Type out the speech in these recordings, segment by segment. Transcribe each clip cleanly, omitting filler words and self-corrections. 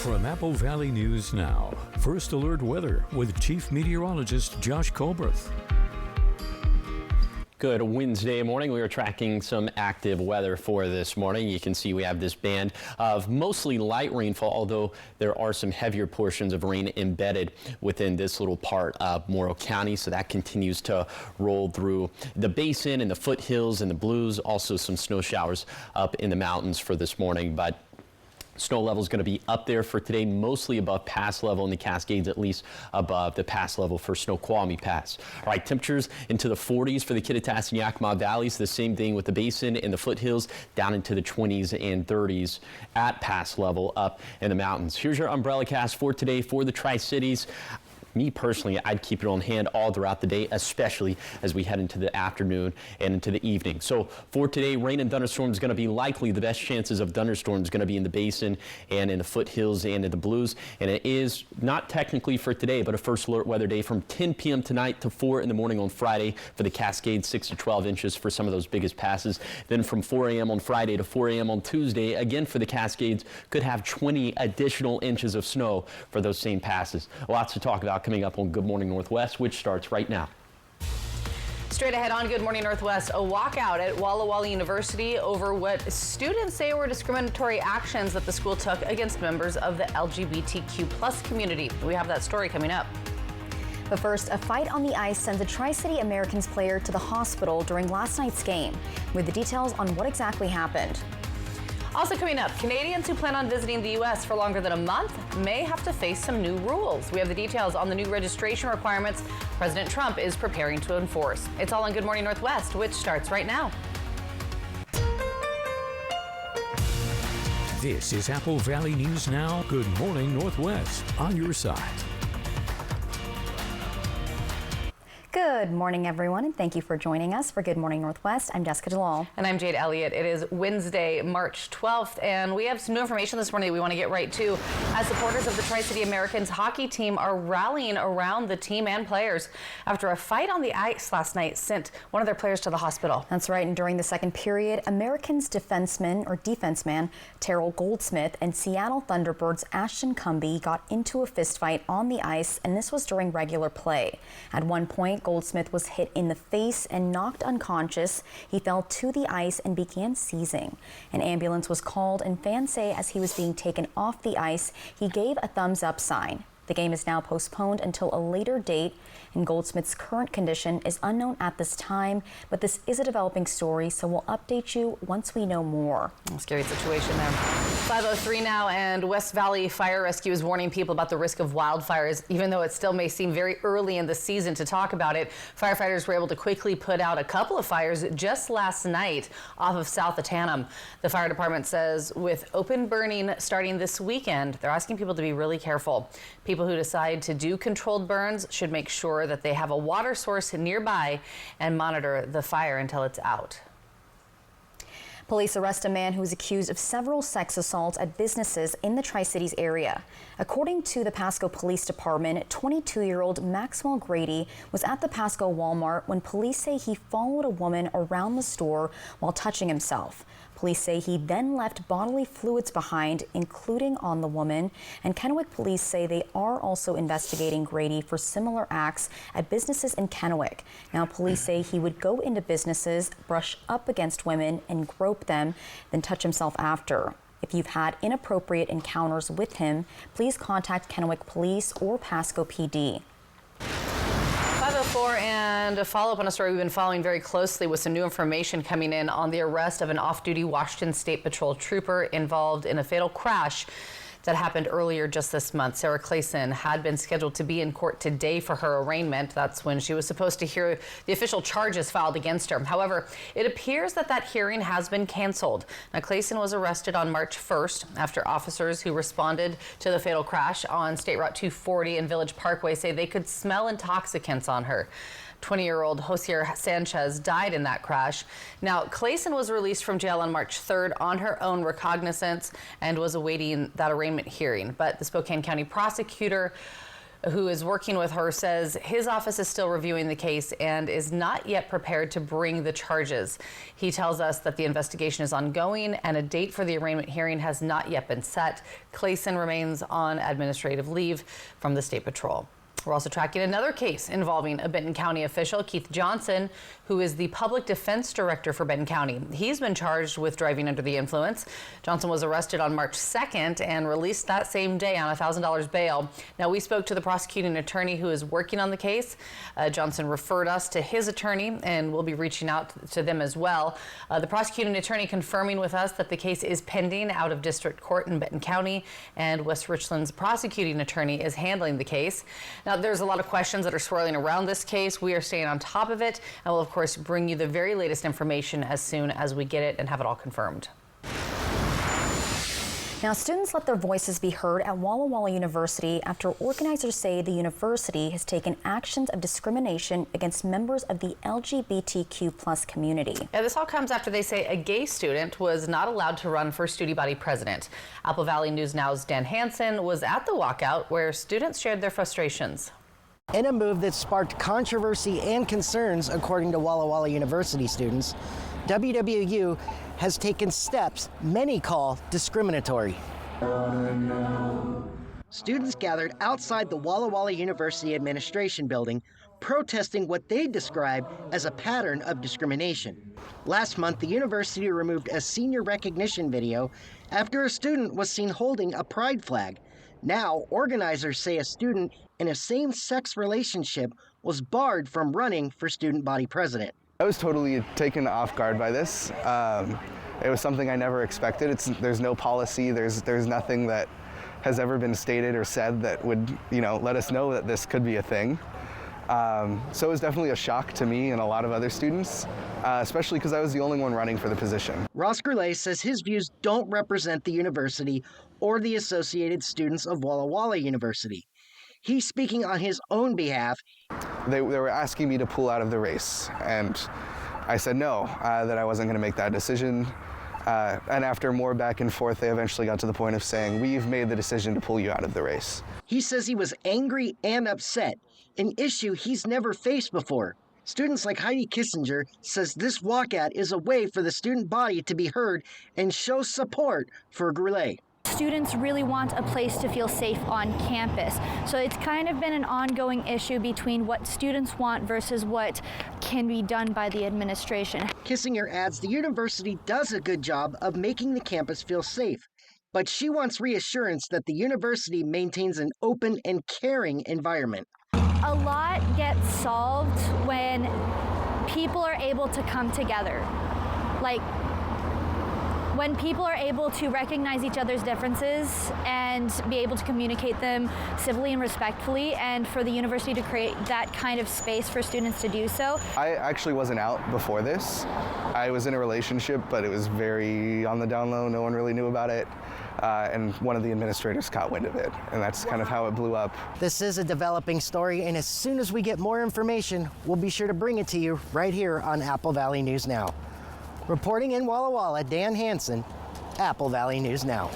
From Apple Valley News Now, First Alert Weather with Chief Meteorologist Josh Colbreth. Good Wednesday morning. We are tracking some active weather for this morning. You can see we have this band of mostly light rainfall, although there are some heavier portions of rain embedded within this little part of Morrow County. So that continues to roll through the basin and the foothills and the blues. Also some snow showers up in the mountains for this morning. But snow level is going to be up there for today, mostly above pass level in the Cascades, at least above the pass level for Snoqualmie Pass. All right, temperatures into the 40s for the Kittitas and Yakima Valleys. The same thing with the basin and the foothills, down into the 20s and 30s at pass level up in the mountains. Here's your umbrella cast for today for the Tri-Cities. Me personally, I'd keep it on hand all throughout the day, especially as we head into the afternoon and into the evening. So for today, rain and thunderstorms going to be likely. The best chances of thunderstorms going to be in the basin and in the foothills and in the blues. And it is not technically for today, but a first alert weather day from 10 p.m. tonight to 4 in the morning on Friday for the Cascades, 6 to 12 inches for some of those biggest passes. Then from 4 a.m. on Friday to 4 a.m. on Tuesday, again for the Cascades, could have 20 additional inches of snow for those same passes. Lots to talk about coming up on Good Morning Northwest, which starts right now. Straight ahead on Good Morning Northwest, a walkout at Walla Walla University over what students say were discriminatory actions that the school took against members of the LGBTQ+ community. We have that story coming up. But first, a fight on the ice sends a Tri-City Americans player to the hospital during last night's game, with the details on what exactly happened. Also coming up, Canadians who plan on visiting the U.S. for longer than a month may have to face some new rules. We have the details on the new registration requirements President Trump is preparing to enforce. It's all on Good Morning Northwest, which starts right now. This is Apple Valley News Now. Good Morning Northwest on your side. Good morning, everyone, and thank you for joining us for Good Morning Northwest. I'm Jessica Delal. And I'm Jade Elliott. It is Wednesday, March 12th, and we have some new information this morning that we want to get right to. As supporters of the Tri-City Americans hockey team are rallying around the team and players after a fight on the ice last night sent one of their players to the hospital. That's right, and during the second period, Americans defenseman Terrell Goldsmith and Seattle Thunderbirds Ashton Cumbie got into a fistfight on the ice, and this was during regular play. At one point, Goldsmith was hit in the face and knocked unconscious. He fell to the ice and began seizing. An ambulance was called, and fans say as he was being taken off the ice, he gave a thumbs up sign. The game is now postponed until a later date, and Goldsmith's current condition is unknown at this time, but this is a developing story, so we'll update you once we know more. Scary situation there. 5:03 now, and West Valley Fire Rescue is warning people about the risk of wildfires. Even though it still may seem very early in the season to talk about it, firefighters were able to quickly put out a couple of fires just last night off of South Atanum. The fire department says with open burning starting this weekend, they're asking people to be really careful. People who decide to do controlled burns should make sure that they have a water source nearby and monitor the fire until it's out. Police arrest a man who is accused of several sex assaults at businesses in the Tri-Cities area. According to the Pasco Police Department, 22-year-old Maxwell Grady was at the Pasco Walmart when police say he followed a woman around the store while touching himself. Police say he then left bodily fluids behind, including on the woman, and Kennewick police say they are also investigating Grady for similar acts at businesses in Kennewick. Now, police say he would go into businesses, brush up against women, and grope them, then touch himself after. If you've had inappropriate encounters with him, please contact Kennewick Police or Pasco PD. 5:04, and a follow-up on a story we've been following very closely with some new information coming in on the arrest of an off-duty Washington State Patrol trooper involved in a fatal crash that happened earlier just this month. Sarah Clayson had been scheduled to be in court today for her arraignment. That's when she was supposed to hear the official charges filed against her. However, it appears that that hearing has been canceled. Now, Clayson was arrested on March 1st after officers who responded to the fatal crash on State Route 240 and Village Parkway say they could smell intoxicants on her. 20-year-old Josier Sanchez died in that crash. Now, Clayson was released from jail on March 3rd on her own recognizance and was awaiting that arraignment hearing. But the Spokane County prosecutor who is working with her, says his office is still reviewing the case and is not yet prepared to bring the charges. He tells us that the investigation is ongoing and a date for the arraignment hearing has not yet been set. Clayson remains on administrative leave from the State Patrol. We're also tracking another case involving a Benton County official, Keith Johnson, who is the public defense director for Benton County. He's been charged with driving under the influence. Johnson was arrested on March 2nd and released that same day on $1,000 bail. Now, we spoke to the prosecuting attorney who is working on the case. Johnson referred us to his attorney, and we'll be reaching out to them as well. The prosecuting attorney confirming with us that the case is pending out of district court in Benton County, and West Richland's prosecuting attorney is handling the case. Now, there's a lot of questions that are swirling around this case. We are staying on top of it, and we'll, of course, bring you the very latest information as soon as we get it and have it all confirmed. Now, students let their voices be heard at Walla Walla University after organizers say the university has taken actions of discrimination against members of the LGBTQ+ community. Yeah, this all comes after they say a gay student was not allowed to run for student body president. Apple Valley News Now's Dan Hansen was at the walkout where students shared their frustrations. In a move that sparked controversy and concerns, according to Walla Walla University students, WWU has taken steps many call discriminatory. Students gathered outside the Walla Walla University administration building, protesting what they describe as a pattern of discrimination. Last month, the university removed a senior recognition video after a student was seen holding a pride flag. Now, organizers say a student in a same-sex relationship was barred from running for student body president. I was totally taken off guard by this. It was something I never expected. There's no policy, there's nothing that has ever been stated or said that would, let us know that this could be a thing. So it was definitely a shock to me and a lot of other students, especially because I was the only one running for the position. Ross Gurley says his views don't represent the university or the Associated Students of Walla Walla University. He's speaking on his own behalf. They were asking me to pull out of the race, and I said no, that I wasn't going to make that decision. And after more back and forth, they eventually got to the point of saying, we've made the decision to pull you out of the race. He says he was angry and upset, an issue he's never faced before. Students like Heidi Kissinger says this walkout is a way for the student body to be heard and show support for Gurley. Students really want a place to feel safe on campus. So it's kind of been an ongoing issue between what students want versus what can be done by the administration. Kissinger adds the university does a good job of making the campus feel safe, but she wants reassurance that the university maintains an open and caring environment. A lot gets solved when people are able to come together. Like, when people are able to recognize each other's differences and be able to communicate them civilly and respectfully, and for the university to create that kind of space for students to do so. I actually wasn't out before this. I was in a relationship, but it was very on the down low. No one really knew about it. And one of the administrators caught wind of it, and that's kind of how it blew up. This is a developing story, and as soon as we get more information, we'll be sure to bring it to you right here on Apple Valley News Now. Reporting in Walla Walla, Dan Hansen, Apple Valley News Now.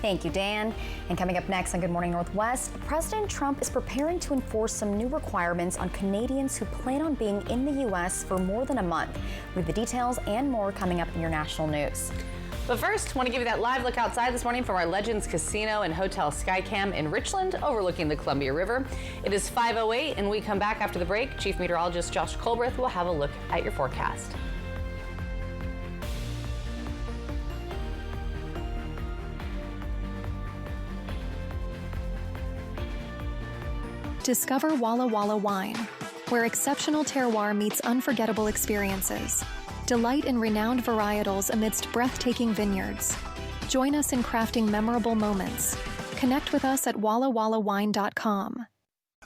Thank you, Dan. And coming up next on Good Morning Northwest, President Trump is preparing to enforce some new requirements on Canadians who plan on being in the U.S. for more than a month. We have the details and more coming up in your national news. But first, I want to give you that live look outside this morning from our Legends Casino and Hotel Skycam in Richland, overlooking the Columbia River. It is 5:08, and we come back after the break. Chief Meteorologist Josh Colbreth will have a look at your forecast. Discover Walla Walla Wine, where exceptional terroir meets unforgettable experiences. Delight in renowned varietals amidst breathtaking vineyards. Join us in crafting memorable moments. Connect with us at wallawallawine.com.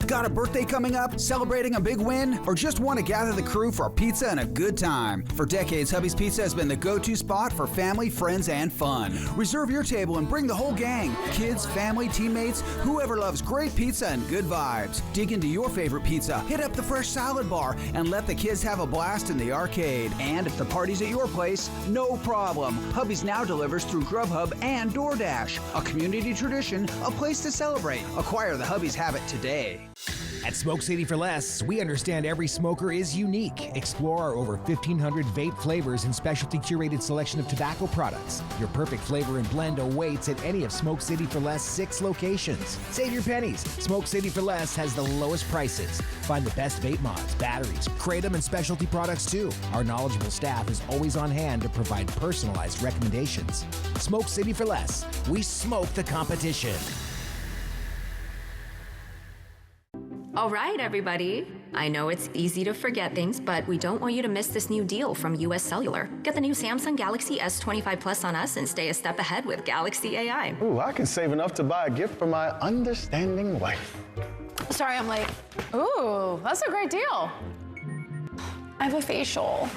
Got a birthday coming up, celebrating a big win, or just want to gather the crew for a pizza and a good time? For decades, Hubby's Pizza has been the go-to spot for family, friends, and fun. Reserve your table and bring the whole gang. Kids, family, teammates, whoever loves great pizza and good vibes. Dig into your favorite pizza, hit up the fresh salad bar, and let the kids have a blast in the arcade. And if the party's at your place, no problem. Hubby's now delivers through Grubhub and DoorDash. A community tradition, a place to celebrate. Acquire the Hubby's habit today. At Smoke City for Less, we understand every smoker is unique. Explore our over 1,500 vape flavors and specialty curated selection of tobacco products. Your perfect flavor and blend awaits at any of Smoke City for Less 6 locations. Save your pennies. Smoke City for Less has the lowest prices. Find the best vape mods, batteries, kratom, and specialty products too. Our knowledgeable staff is always on hand to provide personalized recommendations. Smoke City for Less. We smoke the competition. All right, everybody. I know it's easy to forget things, but we don't want you to miss this new deal from US Cellular. Get the new Samsung Galaxy S25 Plus on us and stay a step ahead with Galaxy AI. Ooh, I can save enough to buy a gift for my understanding wife. Sorry, I'm late. Ooh, that's a great deal. I have a facial.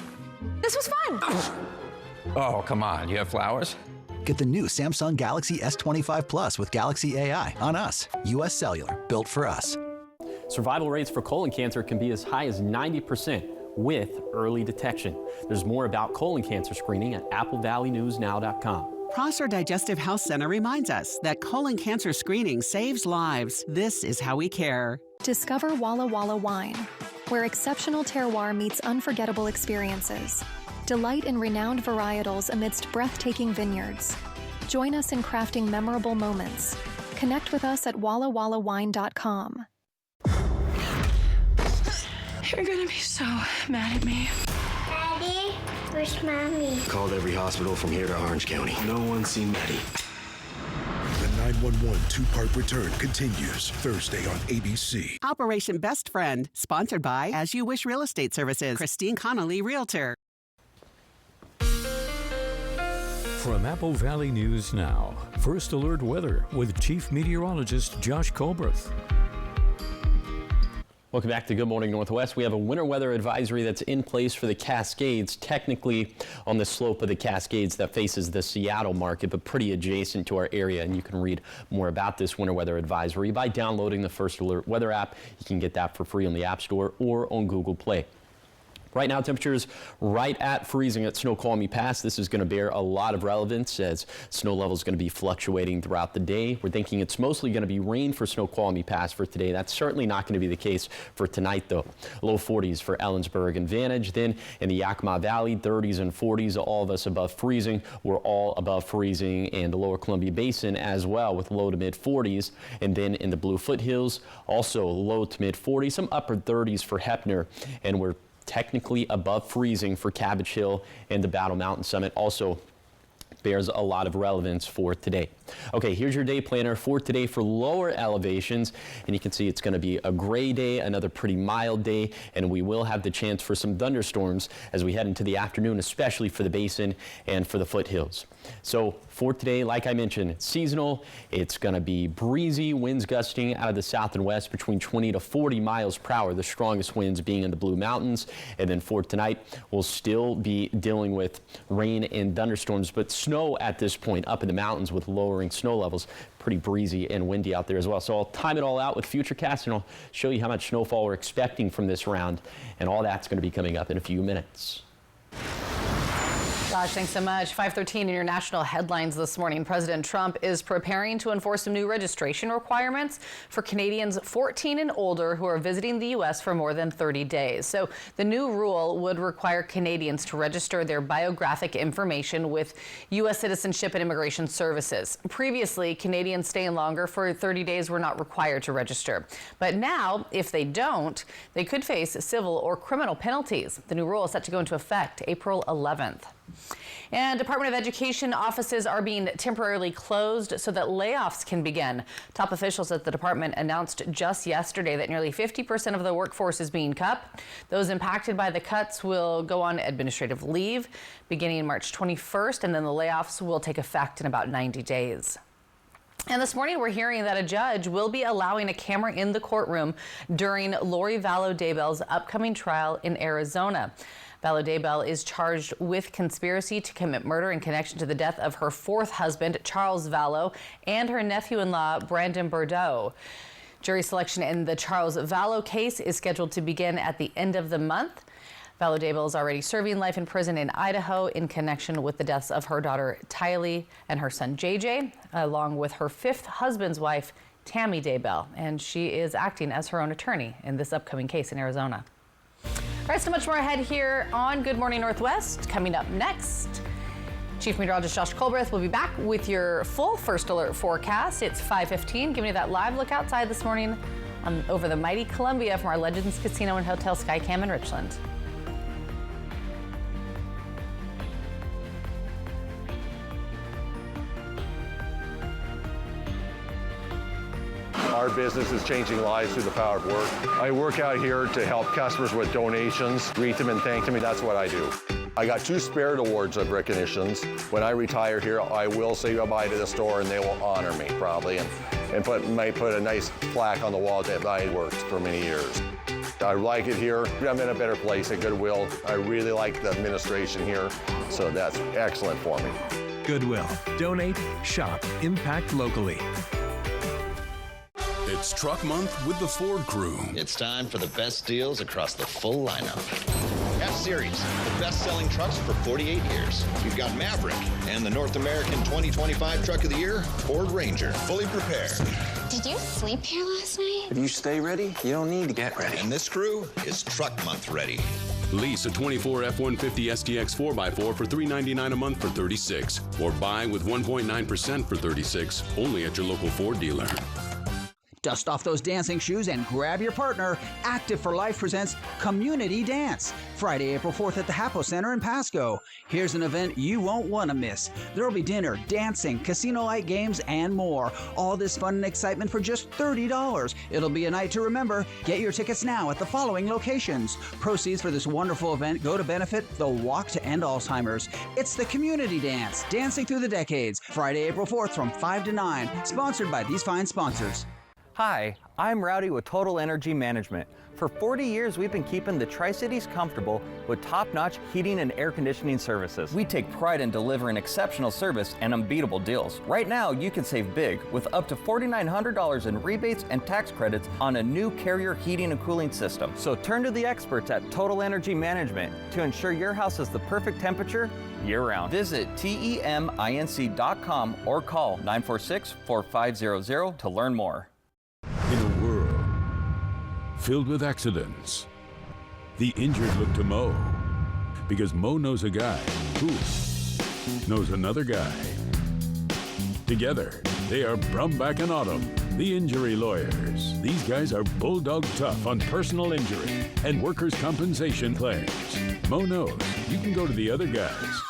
This was fun. Oh, come on. You have flowers? Get the new Samsung Galaxy S25 Plus with Galaxy AI on us. US Cellular, built for us. Survival rates for colon cancer can be as high as 90% with early detection. There's more about colon cancer screening at applevalleynewsnow.com. Prosser Digestive Health Center reminds us that colon cancer screening saves lives. This is how we care. Discover Walla Walla Wine, where exceptional terroir meets unforgettable experiences. Delight in renowned varietals amidst breathtaking vineyards. Join us in crafting memorable moments. Connect with us at wallawallawine.com. You're gonna be so mad at me. Daddy, where's Mommy? Called every hospital from here to Orange County. No one's seen Maddie. The 911 two-part return continues Thursday on ABC. Operation Best Friend, sponsored by As You Wish Real Estate Services. Christine Connolly, Realtor. From Apple Valley News Now, First Alert Weather with Chief Meteorologist Josh Colbreth. Welcome back to Good Morning Northwest. We have a winter weather advisory that's in place for the Cascades, technically on the slope of the Cascades that faces the Seattle market, but pretty adjacent to our area. And you can read more about this winter weather advisory by downloading the First Alert Weather app. You can get that for free on the App Store or on Google Play. Right now, temperatures right at freezing at Snoqualmie Pass. This is going to bear a lot of relevance as snow level is going to be fluctuating throughout the day. We're thinking it's mostly going to be rain for Snoqualmie Pass for today. That's certainly not going to be the case for tonight, though. Low 40s for Ellensburg and Vantage. Then in the Yakima Valley, 30s and 40s, all of us above freezing. We're all above freezing in the Lower Columbia Basin as well, with low to mid 40s. And then in the Blue Foothills, also low to mid 40s, some upper 30s for Heppner. And we're technically above freezing for Cabbage Hill and the Battle Mountain Summit. Also bears a lot of relevance for today. Okay, here's your day planner for today for lower elevations, and you can see it's going to be a gray day, another pretty mild day, and we will have the chance for some thunderstorms as we head into the afternoon, especially for the basin and for the foothills. So for today, like I mentioned, it's seasonal. It's going to be breezy, winds gusting out of the south and west between 20 to 40 miles per hour, the strongest winds being in the Blue Mountains. And then for tonight, we'll still be dealing with rain and thunderstorms, but snow at this point up in the mountains with lowering snow levels. Pretty breezy and windy out there as well. So I'll time it all out with Futurecast, and I'll show you how much snowfall we're expecting from this round. And all that's going to be coming up in a few minutes. Josh, thanks so much. 5:13 in your national headlines this morning. President Trump is preparing to enforce some new registration requirements for Canadians 14 and older who are visiting the U.S. for more than 30 days. So the new rule would require Canadians to register their biographic information with U.S. Citizenship and Immigration Services. Previously, Canadians staying longer for 30 days were not required to register. But now, if they don't, they could face civil or criminal penalties. The new rule is set to go into effect April 11th. And Department of Education offices are being temporarily closed so that layoffs can begin. Top officials at the department announced just yesterday that nearly 50% of the workforce is being cut. Those impacted by the cuts will go on administrative leave beginning March 21st, and then the layoffs will take effect in about 90 days. And this morning we're hearing that a judge will be allowing a camera in the courtroom during Lori Vallow Daybell's upcoming trial in Arizona. Vallow Daybell is charged with conspiracy to commit murder in connection to the death of her fourth husband, Charles Vallow, and her nephew-in-law, Brandon Bordeaux. Jury selection in the Charles Vallow case is scheduled to begin at the end of the month. Vallow Daybell is already serving life in prison in Idaho in connection with the deaths of her daughter Tylee and her son JJ, along with her fifth husband's wife, Tammy Daybell. And she is acting as her own attorney in this upcoming case in Arizona. All right, so much more ahead here on Good Morning Northwest. Coming up next, Chief Meteorologist Josh Colbreth will be back with your full First Alert forecast. It's 5:15, giving you that live look outside this morning over the mighty Columbia from our Legends Casino and Hotel Skycam in Richland. Our business is changing lives through the power of work. I work out here to help customers with donations, greet them and thank them, and that's what I do. I got 2 Spirit Awards of recognitions. When I retire here, I will say goodbye to the store and they will honor me probably and might put a nice plaque on the wall that I worked for many years. I like it here. I'm in a better place at Goodwill. I really like the administration here, so that's excellent for me. Goodwill. Donate, shop, impact locally. It's Truck Month with the Ford Crew. It's time for the best deals across the full lineup. F-Series, the best-selling trucks for 48 years. You've got Maverick and the North American 2025 Truck of the Year, Ford Ranger, fully prepared. Did you sleep here last night? If you stay ready, you don't need to get ready. And this crew is Truck Month ready. Lease a 24 F-150 STX 4x4 for $399 a month for $36, or buy with 1.9% for $36, only at your local Ford dealer. Dust off those dancing shoes and grab your partner. Active for Life presents Community Dance, Friday, April 4th at the Hapo Center in Pasco. Here's an event you won't want to miss. There'll be dinner, dancing, casino-like games, and more. All this fun and excitement for just $30. It'll be a night to remember. Get your tickets now at the following locations. Proceeds for this wonderful event go to benefit the Walk to End Alzheimer's. It's the Community Dance, Dancing Through the Decades, Friday, April 4th from 5 to 9. Sponsored by these fine sponsors. Hi, I'm Rowdy with Total Energy Management. For 40 years, we've been keeping the Tri-Cities comfortable with top-notch heating and air conditioning services. We take pride in delivering exceptional service and unbeatable deals. Right now, you can save big with up to $4,900 in rebates and tax credits on a new Carrier heating and cooling system. So turn to the experts at Total Energy Management to ensure your house is the perfect temperature year-round. Visit TEMINC.com or call 946-4500 to learn more. In a world filled with accidents, the injured look to Mo, because Mo knows a guy who knows another guy. Together, they are Brumback and Autumn, the injury lawyers. These guys are bulldog tough on personal injury and workers' compensation claims. Mo knows you can go to the other guys,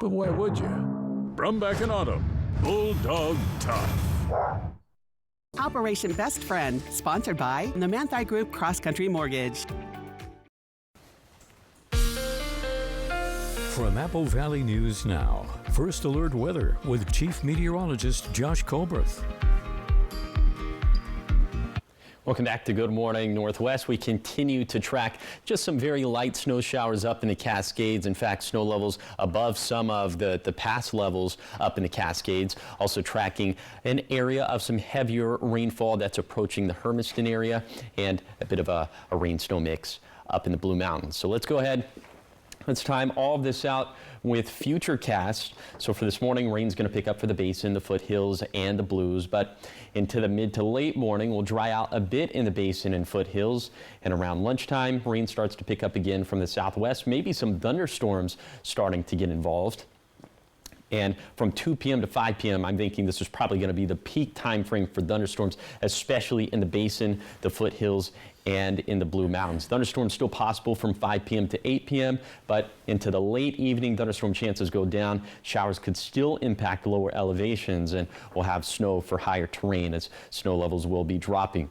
but why would you? Brumback and Autumn, bulldog tough. Operation Best Friend, sponsored by the Manthei Group Cross Country Mortgage. From Apple Valley News Now, First Alert Weather with Chief Meteorologist Josh Colbreth. Welcome back to Good Morning Northwest. We continue to track just some very light snow showers up in the Cascades. In fact, snow levels above some of the past levels up in the Cascades. Also tracking an area of some heavier rainfall that's approaching the Hermiston area and a bit of a rain-snow mix up in the Blue Mountains. So let's go ahead. Let's time all of this out with Futurecast. So for this morning, rain's going to pick up for the Basin, the foothills, and the Blues. But into the mid to late morning, we'll dry out a bit in the Basin and foothills. And around lunchtime, rain starts to pick up again from the southwest. Maybe some thunderstorms starting to get involved. And from 2 p.m. to 5 p.m., I'm thinking this is probably going to be the peak time frame for thunderstorms, especially in the Basin, the foothills, and in the Blue Mountains. Thunderstorms still possible from 5 p.m. to 8 p.m., but into the late evening, thunderstorm chances go down. Showers could still impact lower elevations, and we'll have snow for higher terrain as snow levels will be dropping.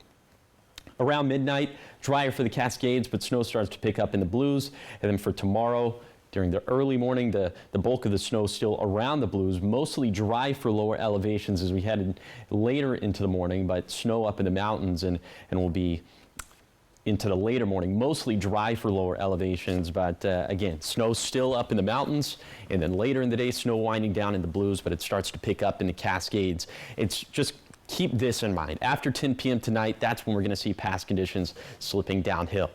Around midnight, drier for the Cascades, but snow starts to pick up in the Blues. And then for tomorrow, During the early morning, the bulk of the snow still around the Blues, mostly dry for lower elevations as we headed later into the morning, but snow up in the mountains and will be into the later morning, mostly dry for lower elevations, but again, snow still up in the mountains, and then later in the day, snow winding down in the Blues, but it starts to pick up in the Cascades. It's just keep this in mind. After 10 p.m. tonight, that's when we're going to see past conditions slipping downhill.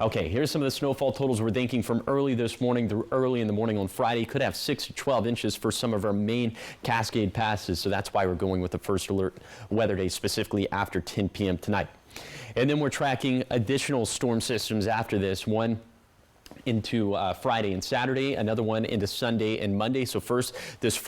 Okay, here's some of the snowfall totals we're thinking from early this morning through early in the morning on Friday. Could have 6 to 12 inches for some of our main Cascade passes, so that's why we're going with the first alert weather day, specifically after 10 p.m. tonight. And then we're tracking additional storm systems after this, one into Friday and Saturday, another one into Sunday and Monday. So first, this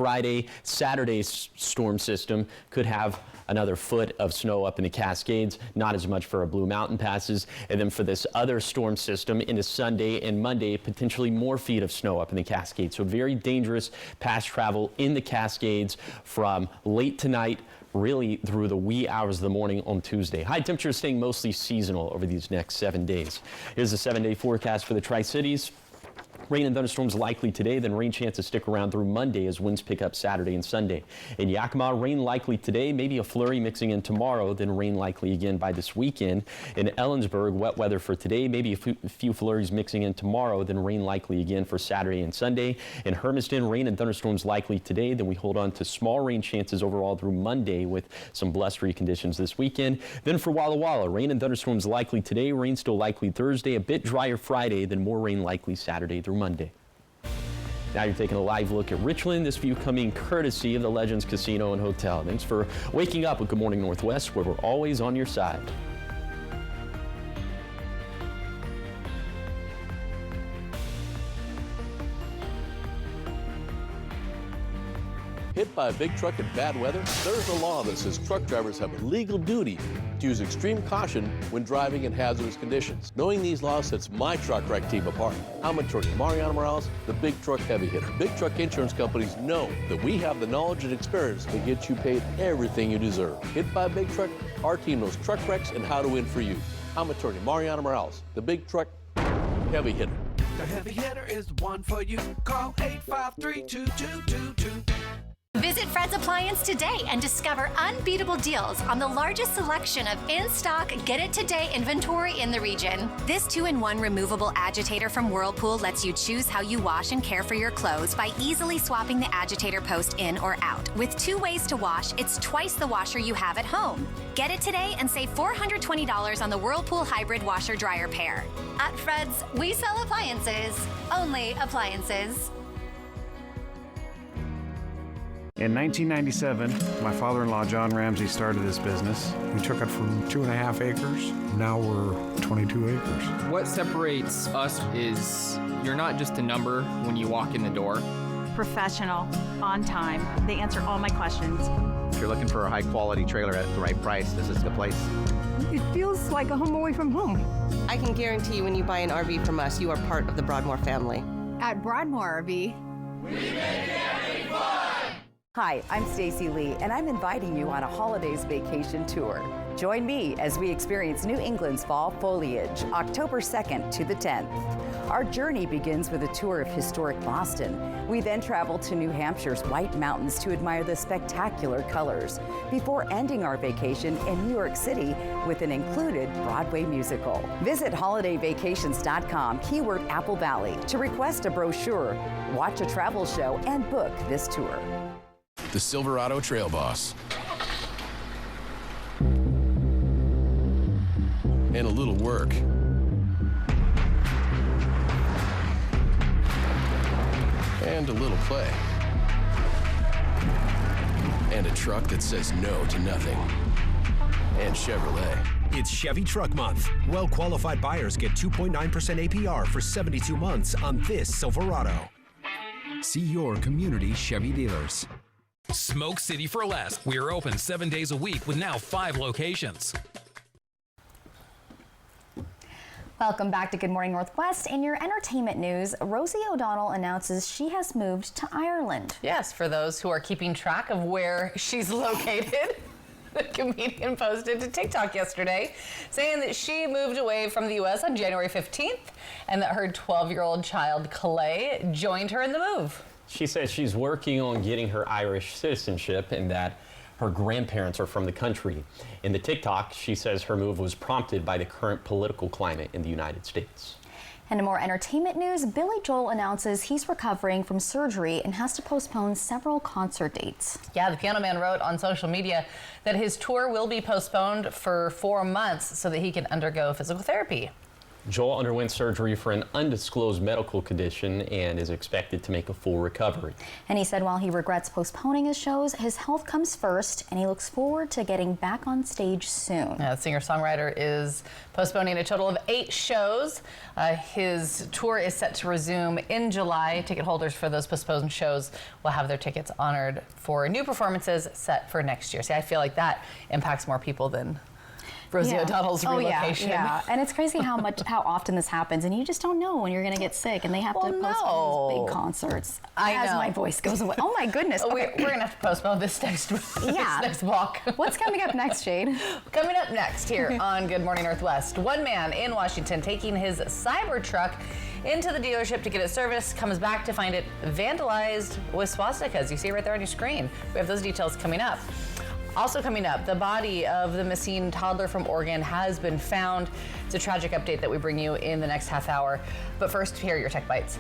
Saturday storm system could have another foot of snow up in the Cascades, not as much for our Blue Mountain passes. And then for this other storm system into Sunday and Monday, potentially more feet of snow up in the Cascades. So very dangerous pass travel in the Cascades from late tonight really through the wee hours of the morning on Tuesday. High temperatures staying mostly seasonal over these next 7 days. Here's the 7-day forecast for the Tri-Cities. Rain and thunderstorms likely today, then rain chances stick around through Monday as winds pick up Saturday and Sunday. In Yakima, rain likely today, maybe a flurry mixing in tomorrow, then rain likely again by this weekend. In Ellensburg, wet weather for today, maybe a few flurries mixing in tomorrow, then rain likely again for Saturday and Sunday. In Hermiston, rain and thunderstorms likely today, then we hold on to small rain chances overall through Monday with some blustery conditions this weekend. Then for Walla Walla, rain and thunderstorms likely today, rain still likely Thursday, a bit drier Friday, then more rain likely Saturday through Monday. Now you're taking a live look at Richland. This view coming courtesy of the Legends Casino and Hotel. Thanks for waking up with Good Morning Northwest, where we're always on your side. Hit by a big truck in bad weather? There's a law that says truck drivers have a legal duty to use extreme caution when driving in hazardous conditions. Knowing these laws sets my truck wreck team apart. I'm attorney Mariano Morales, the Big Truck Heavy Hitter. Big truck insurance companies know that we have the knowledge and experience to get you paid everything you deserve. Hit by a big truck, our team knows truck wrecks and how to win for you. I'm attorney Mariano Morales, the Big Truck Heavy Hitter. The Heavy Hitter is the one for you. Call 853-2222. Visit Fred's Appliance today and discover unbeatable deals on the largest selection of in-stock, get-it-today inventory in the region. This 2-in-1 removable agitator from Whirlpool lets you choose how you wash and care for your clothes by easily swapping the agitator post in or out. With 2 ways to wash, it's twice the washer you have at home. Get it today and save $420 on the Whirlpool Hybrid Washer-Dryer pair. At Fred's, we sell appliances. Only appliances. In 1997, my father-in-law, John Ramsey, started this business. We took it from 2.5 acres. Now we're 22 acres. What separates us is you're not just a number when you walk in the door. Professional, on time. They answer all my questions. If you're looking for a high-quality trailer at the right price, this is the place. It feels like a home away from home. I can guarantee when you buy an RV from us, you are part of the Broadmoor family. At Broadmoor RV, we make camping fun! Hi, I'm Stacy Lee, and I'm inviting you on a holidays vacation tour. Join me as we experience New England's fall foliage, October 2nd to the 10th. Our journey begins with a tour of historic Boston. We then travel to New Hampshire's White Mountains to admire the spectacular colors, before ending our vacation in New York City with an included Broadway musical. Visit holidayvacations.com, keyword Apple Valley, to request a brochure, watch a travel show, and book this tour. The Silverado Trail Boss. And a little work. And a little play. And a truck that says no to nothing. And Chevrolet. It's Chevy Truck Month. Well-qualified buyers get 2.9% APR for 72 months on this Silverado. See your community Chevy dealers. Smoke City for Less. We are open 7 days a week with now 5 locations. Welcome back to Good Morning Northwest. In your entertainment news, Rosie O'Donnell announces she has moved to Ireland. Yes, for those who are keeping track of where she's located. The comedian posted to TikTok yesterday saying that she moved away from the U.S. on January 15th and that her 12-year-old child, Calais, joined her in the move. She says she's working on getting her Irish citizenship and that her grandparents are from the country. In the TikTok, she says her move was prompted by the current political climate in the United States. And in more entertainment news, Billy Joel announces he's recovering from surgery and has to postpone several concert dates. Yeah, the Piano Man wrote on social media that his tour will be postponed for 4 months so that he can undergo physical therapy. Joel underwent surgery for an undisclosed medical condition and is expected to make a full recovery. And he said while he regrets postponing his shows, his health comes first and he looks forward to getting back on stage soon. Yeah, the singer-songwriter is postponing a total of 8 shows. His tour is set to resume in July. Ticket holders for those postponed shows will have their tickets honored for new performances set for next year. See, I feel like that impacts more people than Rosie O'Donnell's relocation. Yeah, and it's crazy how often this happens, and you just don't know when you're going to get sick, and they have to postpone these big concerts. As my voice goes away. Oh my goodness. Okay. We're going to have to postpone this next block. What's coming up next, Jade? Coming up next here on Good Morning Northwest. One man in Washington taking his Cybertruck into the dealership to get it serviced comes back to find it vandalized with swastikas. You see right there on your screen. We have those details coming up. Also coming up, the body of the missing toddler from Oregon has been found. It's a tragic update that we bring you in the next half hour. But first, here are your Tech Bites.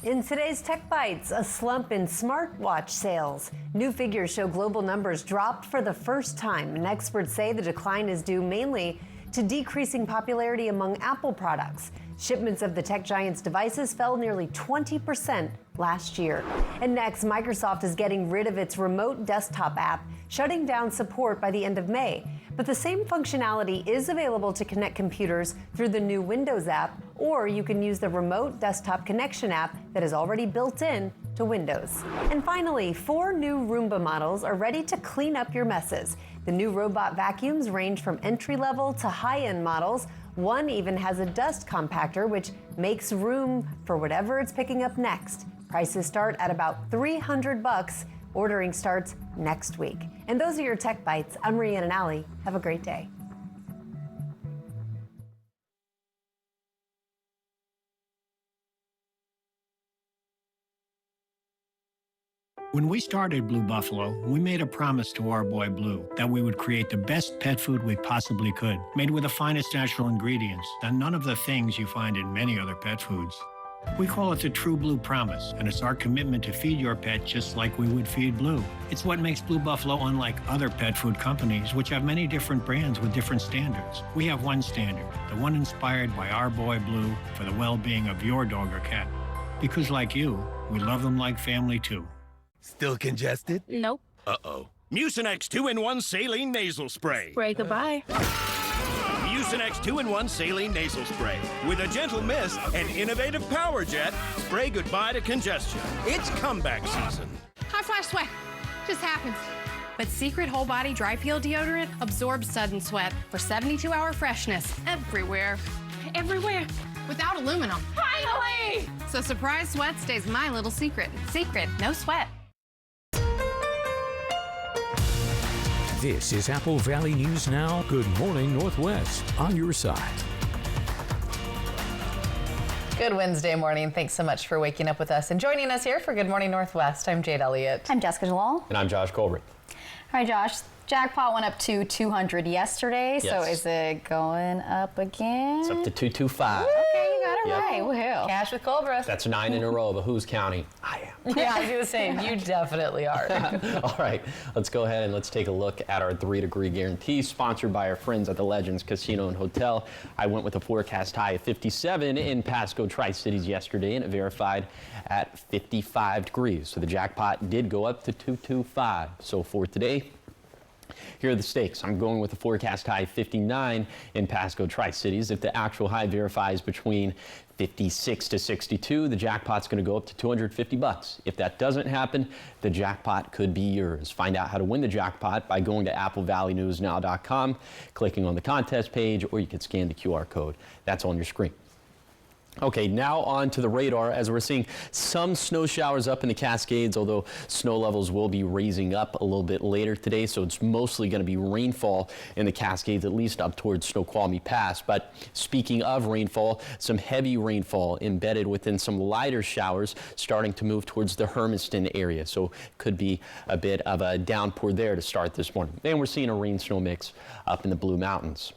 In today's Tech Bites, a slump in smartwatch sales. New figures show global numbers dropped for the first time, and experts say the decline is due mainly to decreasing popularity among Apple products. Shipments of the tech giant's devices fell nearly 20% last year. And next, Microsoft is getting rid of its remote desktop app, shutting down support by the end of May. But the same functionality is available to connect computers through the new Windows app, or you can use the remote desktop connection app that is already built in to Windows. And finally, 4 new Roomba models are ready to clean up your messes. The new robot vacuums range from entry-level to high-end models. One even has a dust compactor, which makes room for whatever it's picking up next. Prices start at about $300. Ordering starts next week. And those are your Tech Bites. I'm Rhiannon and Allie. Have a great day. When we started Blue Buffalo, we made a promise to our boy Blue that we would create the best pet food we possibly could, made with the finest natural ingredients and none of the things you find in many other pet foods. We call it the True Blue Promise, and it's our commitment to feed your pet just like we would feed Blue. It's what makes Blue Buffalo unlike other pet food companies, which have many different brands with different standards. We have one standard, the one inspired by our boy Blue for the well-being of your dog or cat. Because like you, we love them like family too. Still congested? Nope. Uh-oh. Mucinex 2-in-1 Saline Nasal Spray. Spray goodbye. Mucinex 2-in-1 Saline Nasal Spray. With a gentle mist and innovative power jet, spray goodbye to congestion. It's comeback season. Hot flash sweat. Just happens. But Secret Whole Body Dry Peel Deodorant absorbs sudden sweat for 72-hour freshness everywhere. Everywhere. Without aluminum. Finally! So surprise sweat stays my little secret. Secret, no sweat. This is Apple Valley News Now. Good morning, Northwest. On your side. Good Wednesday morning. Thanks so much for waking up with us and joining us here for Good Morning Northwest. I'm Jade Elliott. I'm Jessica Jalal. And I'm Josh Colbert. Hi, Josh. Jackpot went up to 200 yesterday, Yes. so is it going up again? It's up to 225. Okay, you got it right. Woohoo. Cash with Cobra. That's 9 in a row, but who's counting? I am. Yeah, I was going to say, you definitely are. All right, let's go ahead and let's take a look at our 3-degree guarantee, sponsored by our friends at the Legends Casino and Hotel. I went with a forecast high of 57 in Pasco Tri-Cities yesterday, and it verified at 55 degrees. So the jackpot did go up to 225. So for today, here are the stakes. I'm going with a forecast high 59 in Pasco Tri-Cities. If the actual high verifies between 56 to 62, the jackpot's going to go up to $250. If that doesn't happen, the jackpot could be yours. Find out how to win the jackpot by going to applevalleyNewsNow.com, clicking on the contest page, or you can scan the QR code. That's on your screen. Okay, now on to the radar as we're seeing some snow showers up in the Cascades, although snow levels will be raising up a little bit later today. So it's mostly going to be rainfall in the Cascades, at least up towards Snoqualmie Pass. But speaking of rainfall, some heavy rainfall embedded within some lighter showers starting to move towards the Hermiston area. So could be a bit of a downpour there to start this morning. And we're seeing a rain-snow mix up in the Blue Mountains.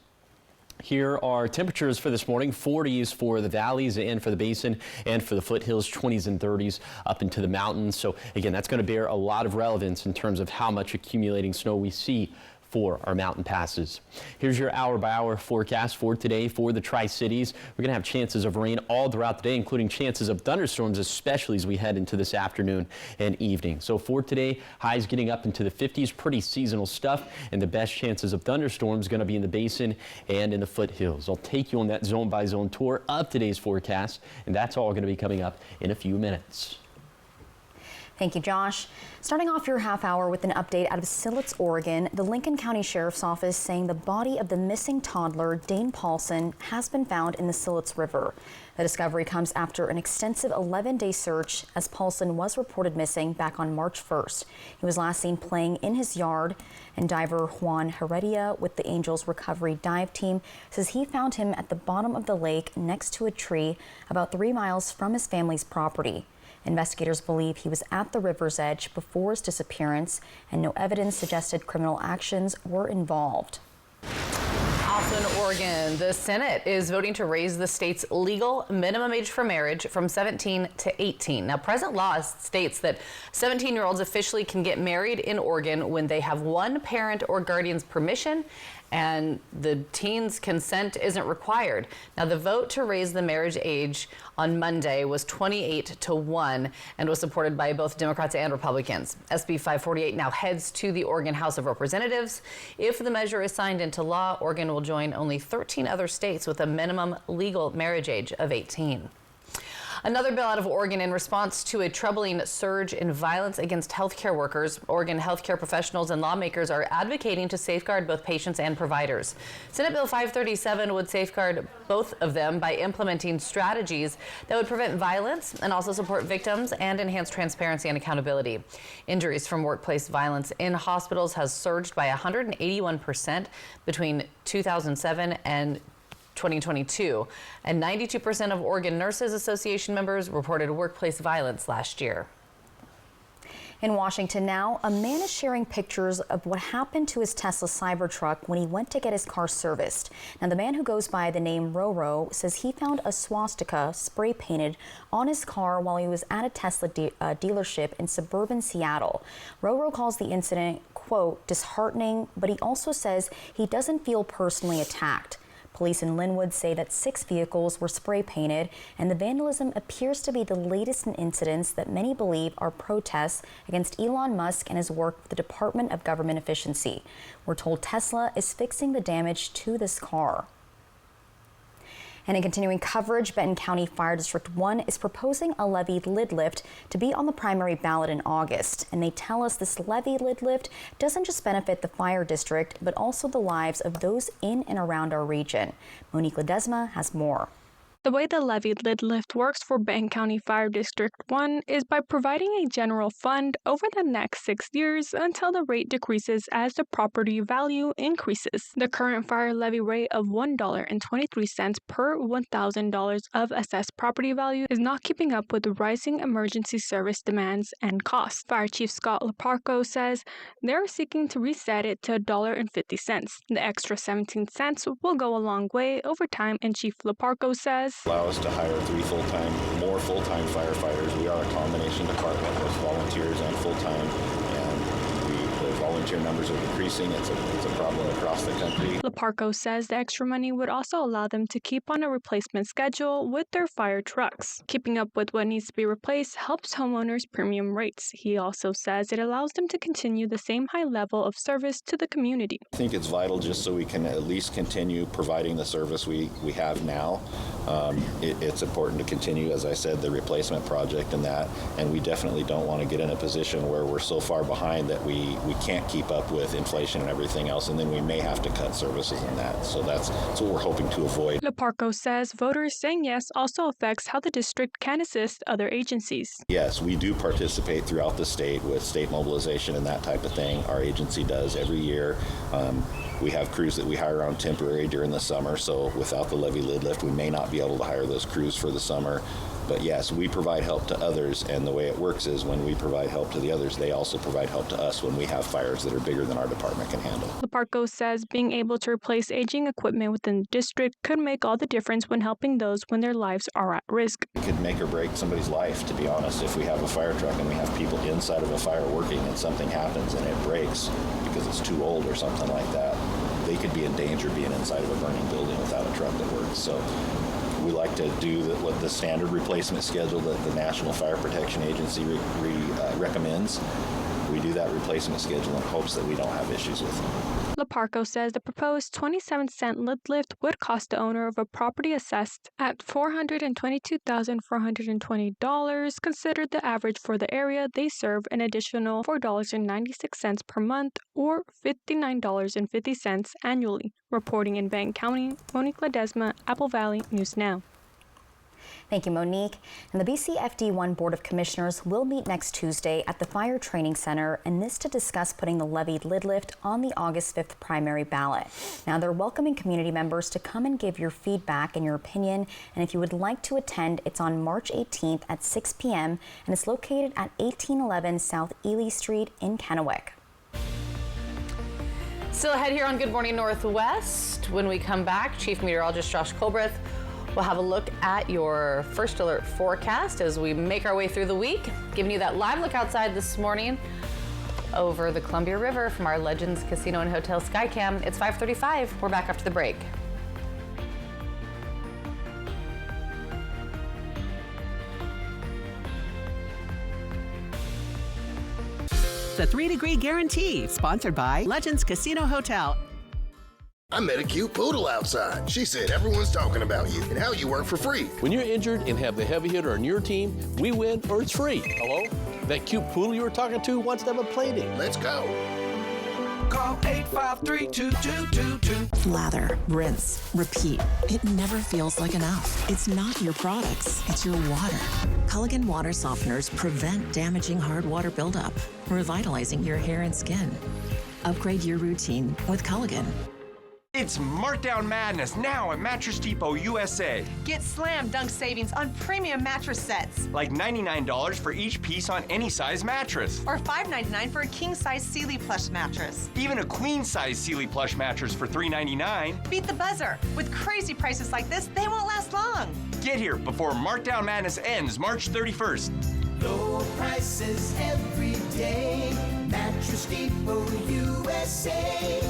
Here are temperatures for this morning. 40s for the valleys and for the basin, and for the foothills, 20s and 30s up into the mountains. So again, that's going to bear a lot of relevance in terms of how much accumulating snow we see for our mountain passes. Here's your hour-by-hour forecast for today for the Tri-Cities. We're going to have chances of rain all throughout the day, including chances of thunderstorms, especially as we head into this afternoon and evening. So for today, highs getting up into the 50s, pretty seasonal stuff, and the best chances of thunderstorms going to be in the basin and in the foothills. I'll take you on that zone-by-zone tour of today's forecast, and that's all going to be coming up in a few minutes. Thank you, Josh. Starting off your half hour with an update out of Silletz, Oregon, the Lincoln County Sheriff's Office saying the body of the missing toddler, Dane Paulson, has been found in the Silletz River. The discovery comes after an extensive 11-day search, as Paulson was reported missing back on March 1st. He was last seen playing in his yard, and diver Juan Heredia with the Angels Recovery Dive Team says he found him at the bottom of the lake next to a tree about 3 miles from his family's property. Investigators believe he was at the river's edge before his disappearance, and no evidence suggested criminal actions were involved. Also in Oregon, the Senate is voting to raise the state's legal minimum age for marriage from 17 to 18. Now, present law states that 17-year-olds officially can get married in Oregon when they have one parent or guardian's permission and the teen's consent isn't required. Now, the vote to raise the marriage age on Monday was 28-1 and was supported by both Democrats and Republicans. SB 548 now heads to the Oregon House of Representatives. If the measure is signed into law, Oregon will join only 13 other states with a minimum legal marriage age of 18. Another bill out of Oregon in response to a troubling surge in violence against healthcare workers. Oregon healthcare professionals and lawmakers are advocating to safeguard both patients and providers. Senate Bill 537 would safeguard both of them by implementing strategies that would prevent violence and also support victims and enhance transparency and accountability. Injuries from workplace violence in hospitals has surged by 181% between 2007 and 2022, and 92% of Oregon Nurses Association members reported workplace violence last year. In Washington now, a man is sharing pictures of what happened to his Tesla Cybertruck when he went to get his car serviced. Now, the man who goes by the name Roro says he found a swastika spray painted on his car while he was at a Tesla dealership in suburban Seattle. Roro calls the incident, quote, disheartening, but he also says he doesn't feel personally attacked. Police in Linwood say that 6 vehicles were spray painted, and the vandalism appears to be the latest in incidents that many believe are protests against Elon Musk and his work with the Department of Government Efficiency. We're told Tesla is fixing the damage to this car. And in continuing coverage, Benton County Fire District 1 is proposing a levee lid lift to be on the primary ballot in August. And they tell us this levee lid lift doesn't just benefit the fire district, but also the lives of those in and around our region. Monique Ledesma has more. The way the levee lid lift works for Benton County Fire District 1 is by providing a general fund over the next 6 years until the rate decreases as the property value increases. The current fire levy rate of $1.23 per $1,000 of assessed property value is not keeping up with the rising emergency service demands and costs. Fire Chief Scott Leparco says they're seeking to reset it to $1.50. The extra 17 cents will go a long way over time, and Chief Leparco says allow us to hire more full-time firefighters. We are a combination department with volunteers and full-time, and the volunteer numbers are decreasing. It's a problem across the country. Leparco says the extra money would also allow them to keep on a replacement schedule with their fire trucks. Keeping up with what needs to be replaced helps homeowners' premium rates. He also says it allows them to continue the same high level of service to the community. I think it's vital just so we can at least continue providing the service we have now. It's important to continue, as I said, the replacement project and we definitely don't want to get in a position where we're so far behind that we can't keep keep up with inflation and everything else, and then we may have to cut services in that. So that's what we're hoping to avoid. Leparco says voters saying yes also affects how the district can assist other agencies. Yes, we do participate throughout the state with state mobilization and that type of thing. Our agency does every year. We have crews that we hire on temporary during the summer, so without the levee lid lift, we may not be able to hire those crews for the summer. But yes, we provide help to others, and the way it works is when we provide help to the others, they also provide help to us when we have fires that are bigger than our department can handle. Leparco says being able to replace aging equipment within the district could make all the difference when helping those when their lives are at risk. It could make or break somebody's life, to be honest. If we have a fire truck and we have people inside of a fire working and something happens and it breaks because it's too old or something like that, they could be in danger being inside of a burning building without a truck that works. So we like to do what the standard replacement schedule that the National Fire Protection Agency recommends. We do that replacement schedule in hopes that we don't have issues with it. Leparco says the proposed 27-cent lid lift would cost the owner of a property assessed at $422,420, considered the average for the area they serve, an additional $4.96 per month or $59.50 annually. Reporting in Benton County, Monique Ledesma, Apple Valley News Now. Thank you, Monique. And the BCFD1 Board of Commissioners will meet next Tuesday at the Fire Training Center, and this to discuss putting the levee lid lift on the August 5th primary ballot. Now, they're welcoming community members to come and give your feedback and your opinion, and if you would like to attend, it's on March 18th at 6 p.m., and it's located at 1811 South Ely Street in Kennewick. Still ahead here on Good Morning Northwest. When we come back, Chief Meteorologist Josh Colbreth will have a look at your first alert forecast as we make our way through the week, giving you that live look outside this morning over the Columbia River from our Legends Casino and Hotel Skycam. It's 5:35. We're back after the break. The 3-Degree Guarantee, sponsored by Legends Casino Hotel. I met a cute poodle outside. She said everyone's talking about you and how you work for free. When you're injured and have the heavy hitter on your team, we win or it's free. Hello? That cute poodle you were talking to wants to have a play date. Let's go. Call 853-2222. Lather, rinse, repeat. It never feels like enough. It's not your products, it's your water. Culligan water softeners prevent damaging hard water buildup, revitalizing your hair and skin. Upgrade your routine with Culligan. It's Markdown Madness now at Mattress Depot USA. Get slam dunk savings on premium mattress sets. Like $99 for each piece on any size mattress. Or $5.99 for a king-size Sealy plush mattress. Even a queen-size Sealy plush mattress for $3.99. Beat the buzzer. With crazy prices like this, they won't last long. Get here before Markdown Madness ends March 31st. Low prices every day. Mattress Depot USA.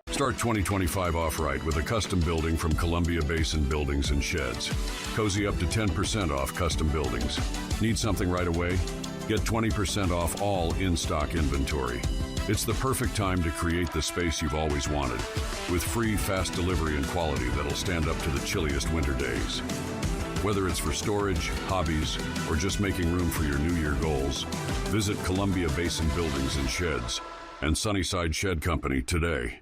Start 2025 off right with a custom building from Columbia Basin Buildings and Sheds. Cozy up to 10% off custom buildings. Need something right away? Get 20% off all in-stock inventory. It's the perfect time to create the space you've always wanted, with free, fast delivery and quality that'll stand up to the chilliest winter days. Whether it's for storage, hobbies, or just making room for your New Year goals, visit Columbia Basin Buildings and Sheds and Sunnyside Shed Company today.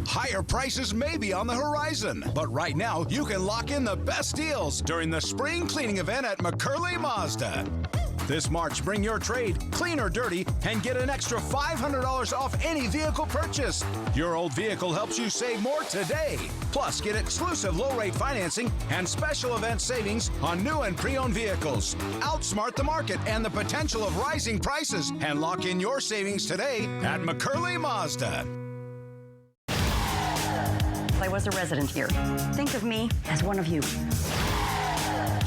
Higher prices may be on the horizon, but right now you can lock in the best deals during the spring cleaning event at McCurley Mazda. This March, bring your trade, clean or dirty, and get an extra $500 off any vehicle purchase. Your old vehicle helps you save more today. Plus, get exclusive low-rate financing and special event savings on new and pre-owned vehicles. Outsmart the market and the potential of rising prices, and lock in your savings today at McCurley Mazda. I was a resident here. Think of me as one of you.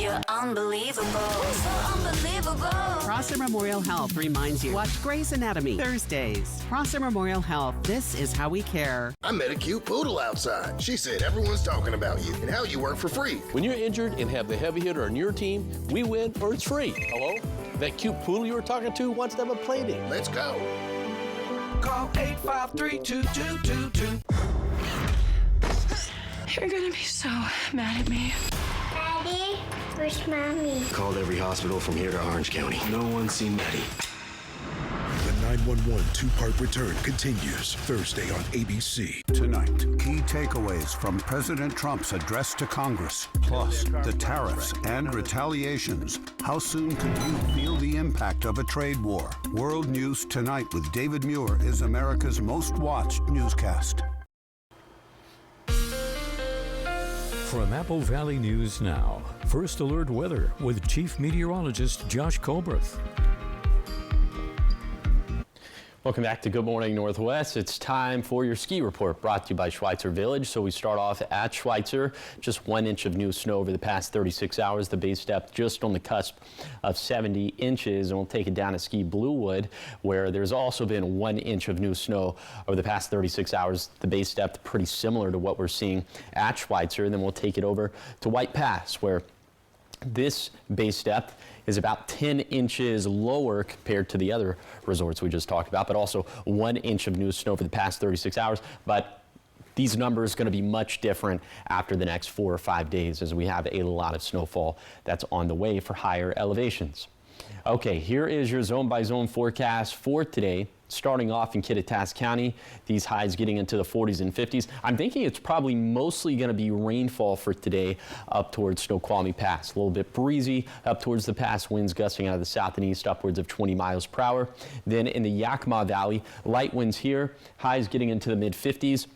You're unbelievable. So unbelievable. Prosser Memorial Health reminds you. Watch Grey's Anatomy Thursdays. Prosser Memorial Health. This is how we care. I met a cute poodle outside. She said everyone's talking about you and how you work for free. When you're injured and have the heavy hitter on your team, we win or it's free. Hello? That cute poodle you were talking to wants to have a play date. Let's go. Call 853-2222. You're gonna be so mad at me. Daddy, where's Mommy? Called every hospital from here to Orange County. No one's seen Maddie. The 911 two-part return continues Thursday on ABC. Tonight, key takeaways from President Trump's address to Congress, plus the tariffs and retaliations. How soon could you feel the impact of a trade war? World News Tonight with David Muir is America's most watched newscast. From Apple Valley News Now, First Alert Weather with Chief Meteorologist Josh Colbreth. Welcome back to Good Morning Northwest. It's time for your ski report brought to you by Schweitzer Village. So we start off at Schweitzer. Just 1 inch of new snow over the past 36 hours. The base depth just on the cusp of 70 inches. And we'll take it down to Ski Bluewood, where there's also been 1 inch of new snow over the past 36 hours. The base depth pretty similar to what we're seeing at Schweitzer. And then we'll take it over to White Pass, where this base depth is about 10 inches lower compared to the other resorts we just talked about, but also 1 inch of new snow for the past 36 hours. But these numbers are going to be much different after the next 4 or 5 days, as we have a lot of snowfall that's on the way for higher elevations. Okay, here is your zone by zone forecast for today. Starting off in Kittitas County, these highs getting into the 40s and 50s. I'm thinking it's probably mostly going to be rainfall for today up towards Snoqualmie Pass. A little bit breezy up towards the pass, winds gusting out of the south and east upwards of 20 miles per hour. Then in the Yakima Valley, light winds here, highs getting into the mid 50s.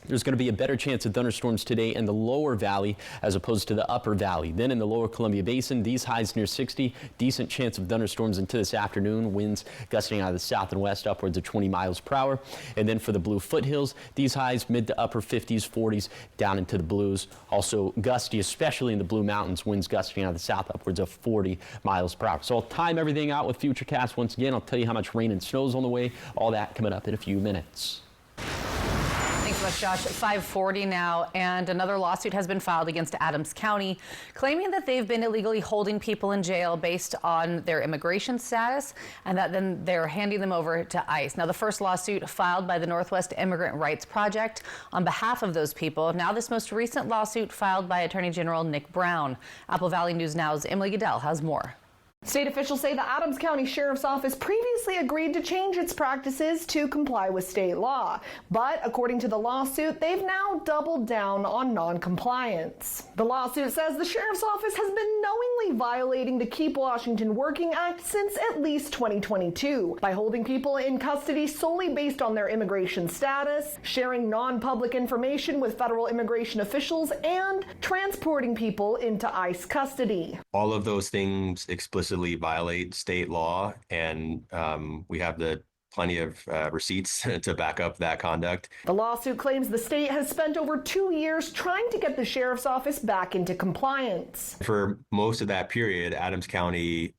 There's going to be a better chance of thunderstorms today in the lower valley as opposed to the upper valley. Then in the lower Columbia Basin, these highs near 60, decent chance of thunderstorms into this afternoon, winds gusting out of the south and west upwards of 20 miles per hour. And then for the Blue Foothills, these highs mid to upper 50s, 40s down into the blues. Also gusty, especially in the Blue Mountains, winds gusting out of the south upwards of 40 miles per hour. So I'll time everything out with Futurecast once again. I'll tell you how much rain and snow is on the way. All that coming up in a few minutes. Thanks so much, Josh. 5:40 now, and another lawsuit has been filed against Adams County, claiming that they've been illegally holding people in jail based on their immigration status, and that then they're handing them over to ICE. Now, the first lawsuit filed by the Northwest Immigrant Rights Project on behalf of those people. Now, this most recent lawsuit filed by Attorney General Nick Brown. Apple Valley News Now's Emily Goodell has more. State officials say the Adams County Sheriff's Office previously agreed to change its practices to comply with state law. But according to the lawsuit, they've now doubled down on non-compliance. The lawsuit says the Sheriff's Office has been knowingly violating the Keep Washington Working Act since at least 2022 by holding people in custody solely based on their immigration status, sharing non-public information with federal immigration officials, and transporting people into ICE custody. All of those things explicitly violate state law, and we have plenty of receipts to back up that conduct. The lawsuit claims the state has spent over 2 years trying to get the Sheriff's Office back into compliance. For most of that period, Adams County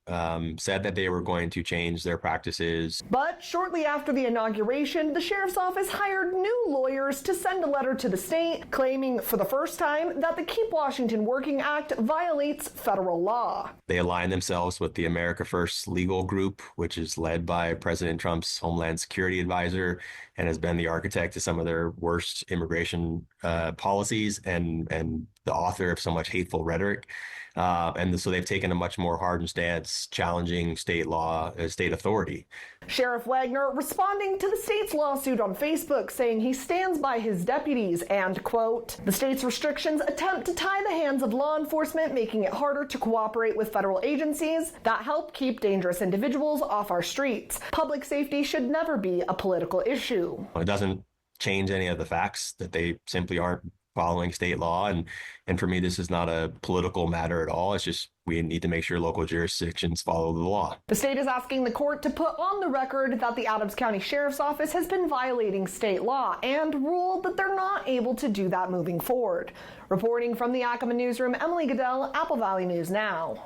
said that they were going to change their practices. But shortly after the inauguration, the Sheriff's Office hired new lawyers to send a letter to the state claiming for the first time that the Keep Washington Working Act violates federal law. They align themselves with the America First legal group, which is led by President Trump's Homeland Security advisor and has been the architect to some of their worst immigration policies and the author of so much hateful rhetoric. So they've taken a much more hardened stance challenging state law, state authority. Sheriff Wagner responding to the state's lawsuit on Facebook, saying he stands by his deputies and, quote, the state's restrictions attempt to tie the hands of law enforcement, making it harder to cooperate with federal agencies that help keep dangerous individuals off our streets. Public safety should never be a political issue. It doesn't change any of the facts that they simply aren't following state law. And for me, this is not a political matter at all. It's just we need to make sure local jurisdictions follow the law. The state is asking the court to put on the record that the Adams County Sheriff's Office has been violating state law and ruled that they're not able to do that moving forward. Reporting from the Yakima newsroom, Emily Goodell, Apple Valley News Now.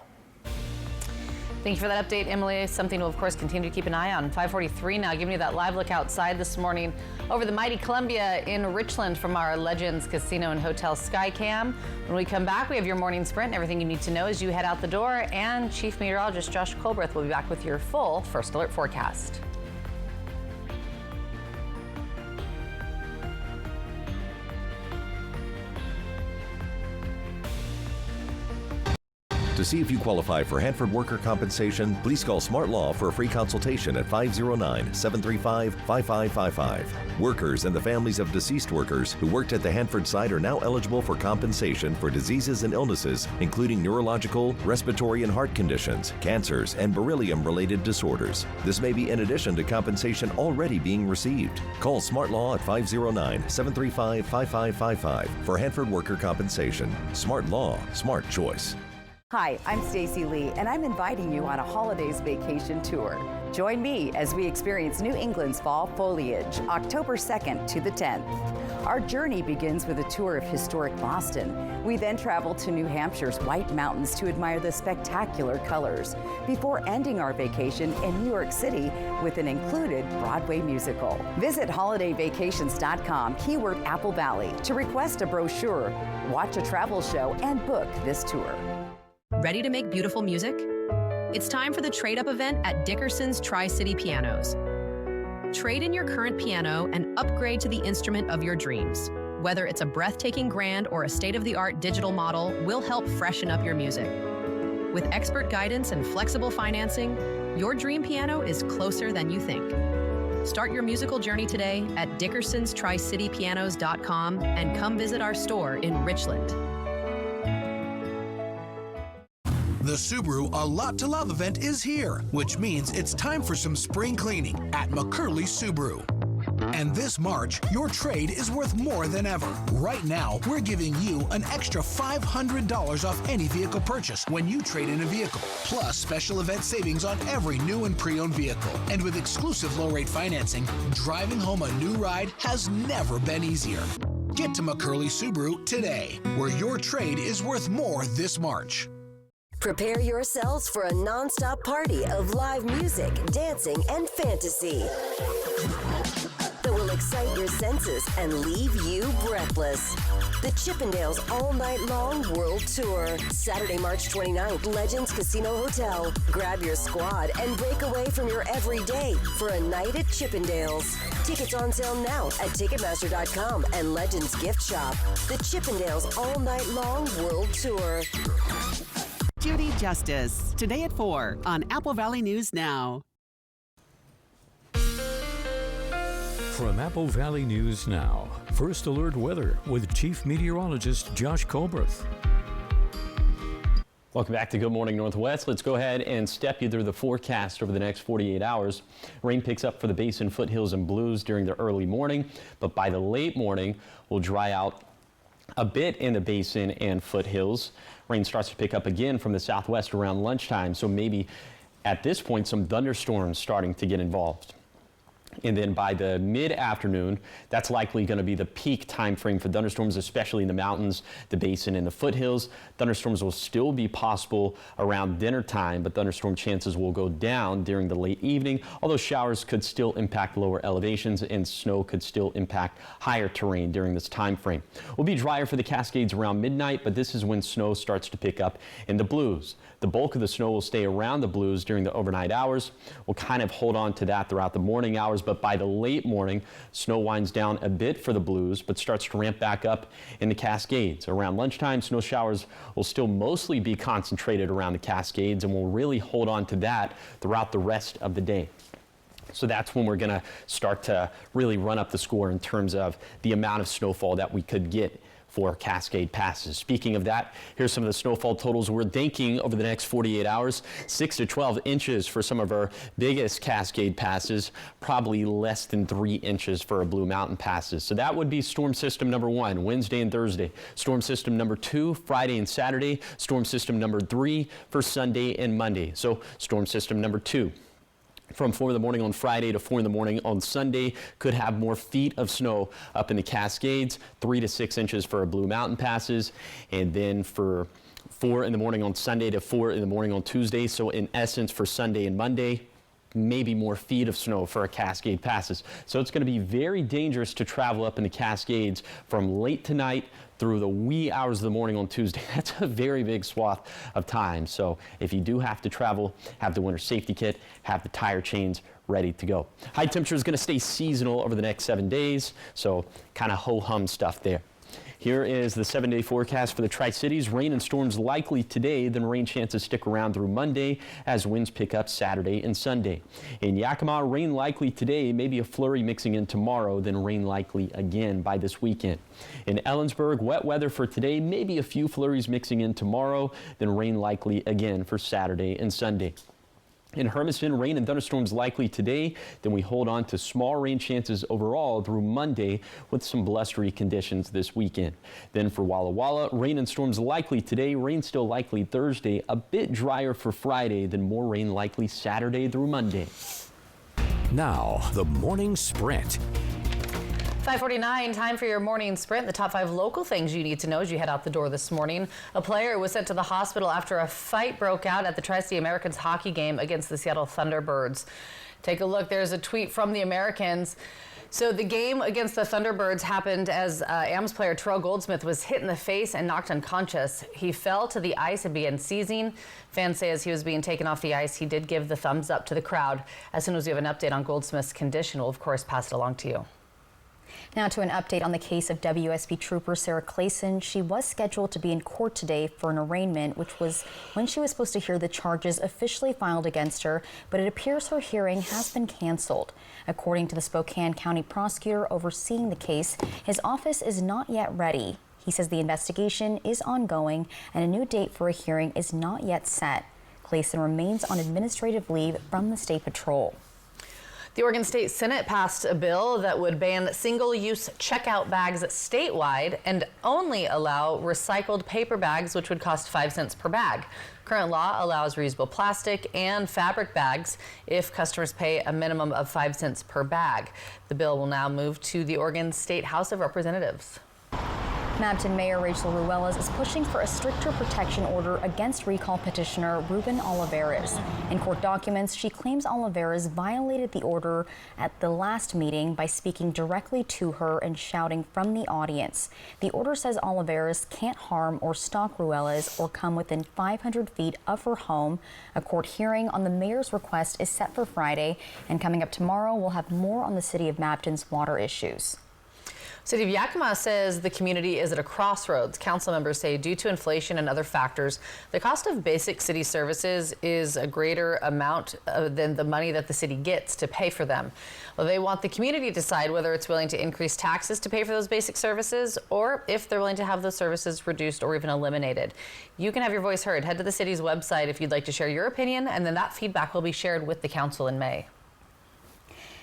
Thank you for that update, Emily. Something we'll, of course, continue to keep an eye on. 5:43 now, giving you that live look outside this morning over the mighty Columbia in Richland from our Legends Casino and Hotel Skycam. When we come back, we have your morning sprint, everything you need to know as you head out the door, and Chief Meteorologist Josh Colbreth will be back with your full First Alert forecast. To see if you qualify for Hanford worker compensation, please call Smart Law for a free consultation at 509-735-5555. Workers and the families of deceased workers who worked at the Hanford site are now eligible for compensation for diseases and illnesses, including neurological, respiratory and heart conditions, cancers, and beryllium-related disorders. This may be in addition to compensation already being received. Call Smart Law at 509-735-5555 for Hanford worker compensation. Smart Law, smart choice. Hi, I'm Stacy Lee, and I'm inviting you on a holidays vacation tour. Join me as we experience New England's fall foliage, October 2nd to the 10th. Our journey begins with a tour of historic Boston. We then travel to New Hampshire's White Mountains to admire the spectacular colors, before ending our vacation in New York City with an included Broadway musical. Visit holidayvacations.com, keyword Apple Valley, to request a brochure, watch a travel show, and book this tour. Ready to make beautiful music? It's time for the Trade Up event at Dickerson's Tri-City Pianos. Trade in your current piano and upgrade to the instrument of your dreams. Whether it's a breathtaking grand or a state-of-the-art digital model, we'll help freshen up your music. With expert guidance and flexible financing, your dream piano is closer than you think. Start your musical journey today at dickersonstricitypianos.com and come visit our store in Richland. The Subaru A Lot to Love event is here, which means it's time for some spring cleaning at McCurley Subaru. And this March, your trade is worth more than ever. Right now, we're giving you an extra $500 off any vehicle purchase when you trade in a vehicle, plus special event savings on every new and pre-owned vehicle. And with exclusive low-rate financing, driving home a new ride has never been easier. Get to McCurley Subaru today, where your trade is worth more this March. Prepare yourselves for a non-stop party of live music, dancing, and fantasy that will excite your senses and leave you breathless. The Chippendales All Night Long World Tour, Saturday, March 29th, Legends Casino Hotel. Grab your squad and break away from your everyday for a night at Chippendales. Tickets on sale now at Ticketmaster.com and Legends Gift Shop. The Chippendales All Night Long World Tour. Judy Justice, today at 4 on Apple Valley News Now. From Apple Valley News Now, First Alert Weather with Chief Meteorologist Josh Colbert. Welcome back to Good Morning Northwest. Let's go ahead and step you through the forecast over the next 48 hours. Rain picks up for the Basin, foothills, and Blues during the early morning, but by the late morning will dry out a bit in the Basin and foothills. Rain starts to pick up again from the southwest around lunchtime, so maybe at this point some thunderstorms starting to get involved. And then by the mid-afternoon, that's likely going to be the peak time frame for thunderstorms, especially in the mountains, the Basin, and the foothills. Thunderstorms will still be possible around dinner time, but thunderstorm chances will go down during the late evening, although showers could still impact lower elevations and snow could still impact higher terrain during this time frame. We'll be drier for the Cascades around midnight, but this is when snow starts to pick up in the Blues. The bulk of the snow will stay around the Blues during the overnight hours. We'll kind of hold on to that throughout the morning hours, but by the late morning, snow winds down a bit for the Blues, but starts to ramp back up in the Cascades. Around lunchtime, snow showers will still mostly be concentrated around the Cascades, and we'll really hold on to that throughout the rest of the day. So that's when we're going to start to really run up the score in terms of the amount of snowfall that we could get for Cascade passes. Speaking of that, here's some of the snowfall totals we're thinking over the next 48 hours. 6 to 12 inches for some of our biggest Cascade passes, probably less than 3 inches for our Blue Mountain passes. So that would be storm system number 1, Wednesday and Thursday. Storm system number 2, Friday and Saturday. Storm system number 3 for Sunday and Monday. So storm system number 2. From 4 in the morning on Friday to 4 in the morning on Sunday, could have more feet of snow up in the Cascades, 3 to 6 inches for our Blue Mountain passes, and then for 4 in the morning on Sunday to 4 in the morning on Tuesday. So in essence, for Sunday and Monday, maybe more feet of snow for our Cascade passes. So it's going to be very dangerous to travel up in the Cascades from late tonight through the wee hours of the morning on Tuesday. That's a very big swath of time. So if you do have to travel, have the winter safety kit, have the tire chains ready to go. High temperature is going to stay seasonal over the next 7 days, so kind of ho-hum stuff there. Here is the 7-day forecast for the Tri-Cities. Rain and storms likely today, then rain chances stick around through Monday as winds pick up Saturday and Sunday. In Yakima, rain likely today, maybe a flurry mixing in tomorrow, then rain likely again by this weekend. In Ellensburg, wet weather for today, maybe a few flurries mixing in tomorrow, then rain likely again for Saturday and Sunday. In Hermiston, rain and thunderstorms likely today. Then we hold on to small rain chances overall through Monday with some blustery conditions this weekend. Then for Walla Walla, rain and storms likely today. Rain still likely Thursday. A bit drier for Friday, then more rain likely Saturday through Monday. Now, the morning sprint. 5:49, time for your morning sprint. The top 5 local things you need to know as you head out the door this morning. A player was sent to the hospital after a fight broke out at the Tri-City Americans hockey game against the Seattle Thunderbirds. Take a look. There's a tweet from the Americans. So the game against the Thunderbirds happened as AMS player Terrell Goldsmith was hit in the face and knocked unconscious. He fell to the ice and began seizing. Fans say as he was being taken off the ice, he did give the thumbs up to the crowd. As soon as we have an update on Goldsmith's condition, we'll of course pass it along to you. Now to an update on the case of WSB trooper Sarah Clayson. She was scheduled to be in court today for an arraignment, which was when she was supposed to hear the charges officially filed against her, but it appears her hearing has been canceled. According to the Spokane County prosecutor overseeing the case, his office is not yet ready. He says the investigation is ongoing and a new date for a hearing is not yet set. Clayson remains on administrative leave from the State Patrol. The Oregon State Senate passed a bill that would ban single-use checkout bags statewide and only allow recycled paper bags, which would cost 5 cents per bag. Current law allows reusable plastic and fabric bags if customers pay a minimum of 5 cents per bag. The bill will now move to the Oregon State House of Representatives. Mapton Mayor Rachel Ruelas is pushing for a stricter protection order against recall petitioner Ruben Olivares. In court documents, she claims Olivares violated the order at the last meeting by speaking directly to her and shouting from the audience. The order says Olivares can't harm or stalk Ruelas or come within 500 feet of her home. A court hearing on the mayor's request is set for Friday, and coming up tomorrow, we'll have more on the city of Mapton's water issues. City of Yakima says the community is at a crossroads. Council members say due to inflation and other factors, the cost of basic city services is a greater amount than the money that the city gets to pay for them. Well, they want the community to decide whether it's willing to increase taxes to pay for those basic services or if they're willing to have those services reduced or even eliminated. You can have your voice heard. Head to the city's website if you'd like to share your opinion, and then that feedback will be shared with the council in May.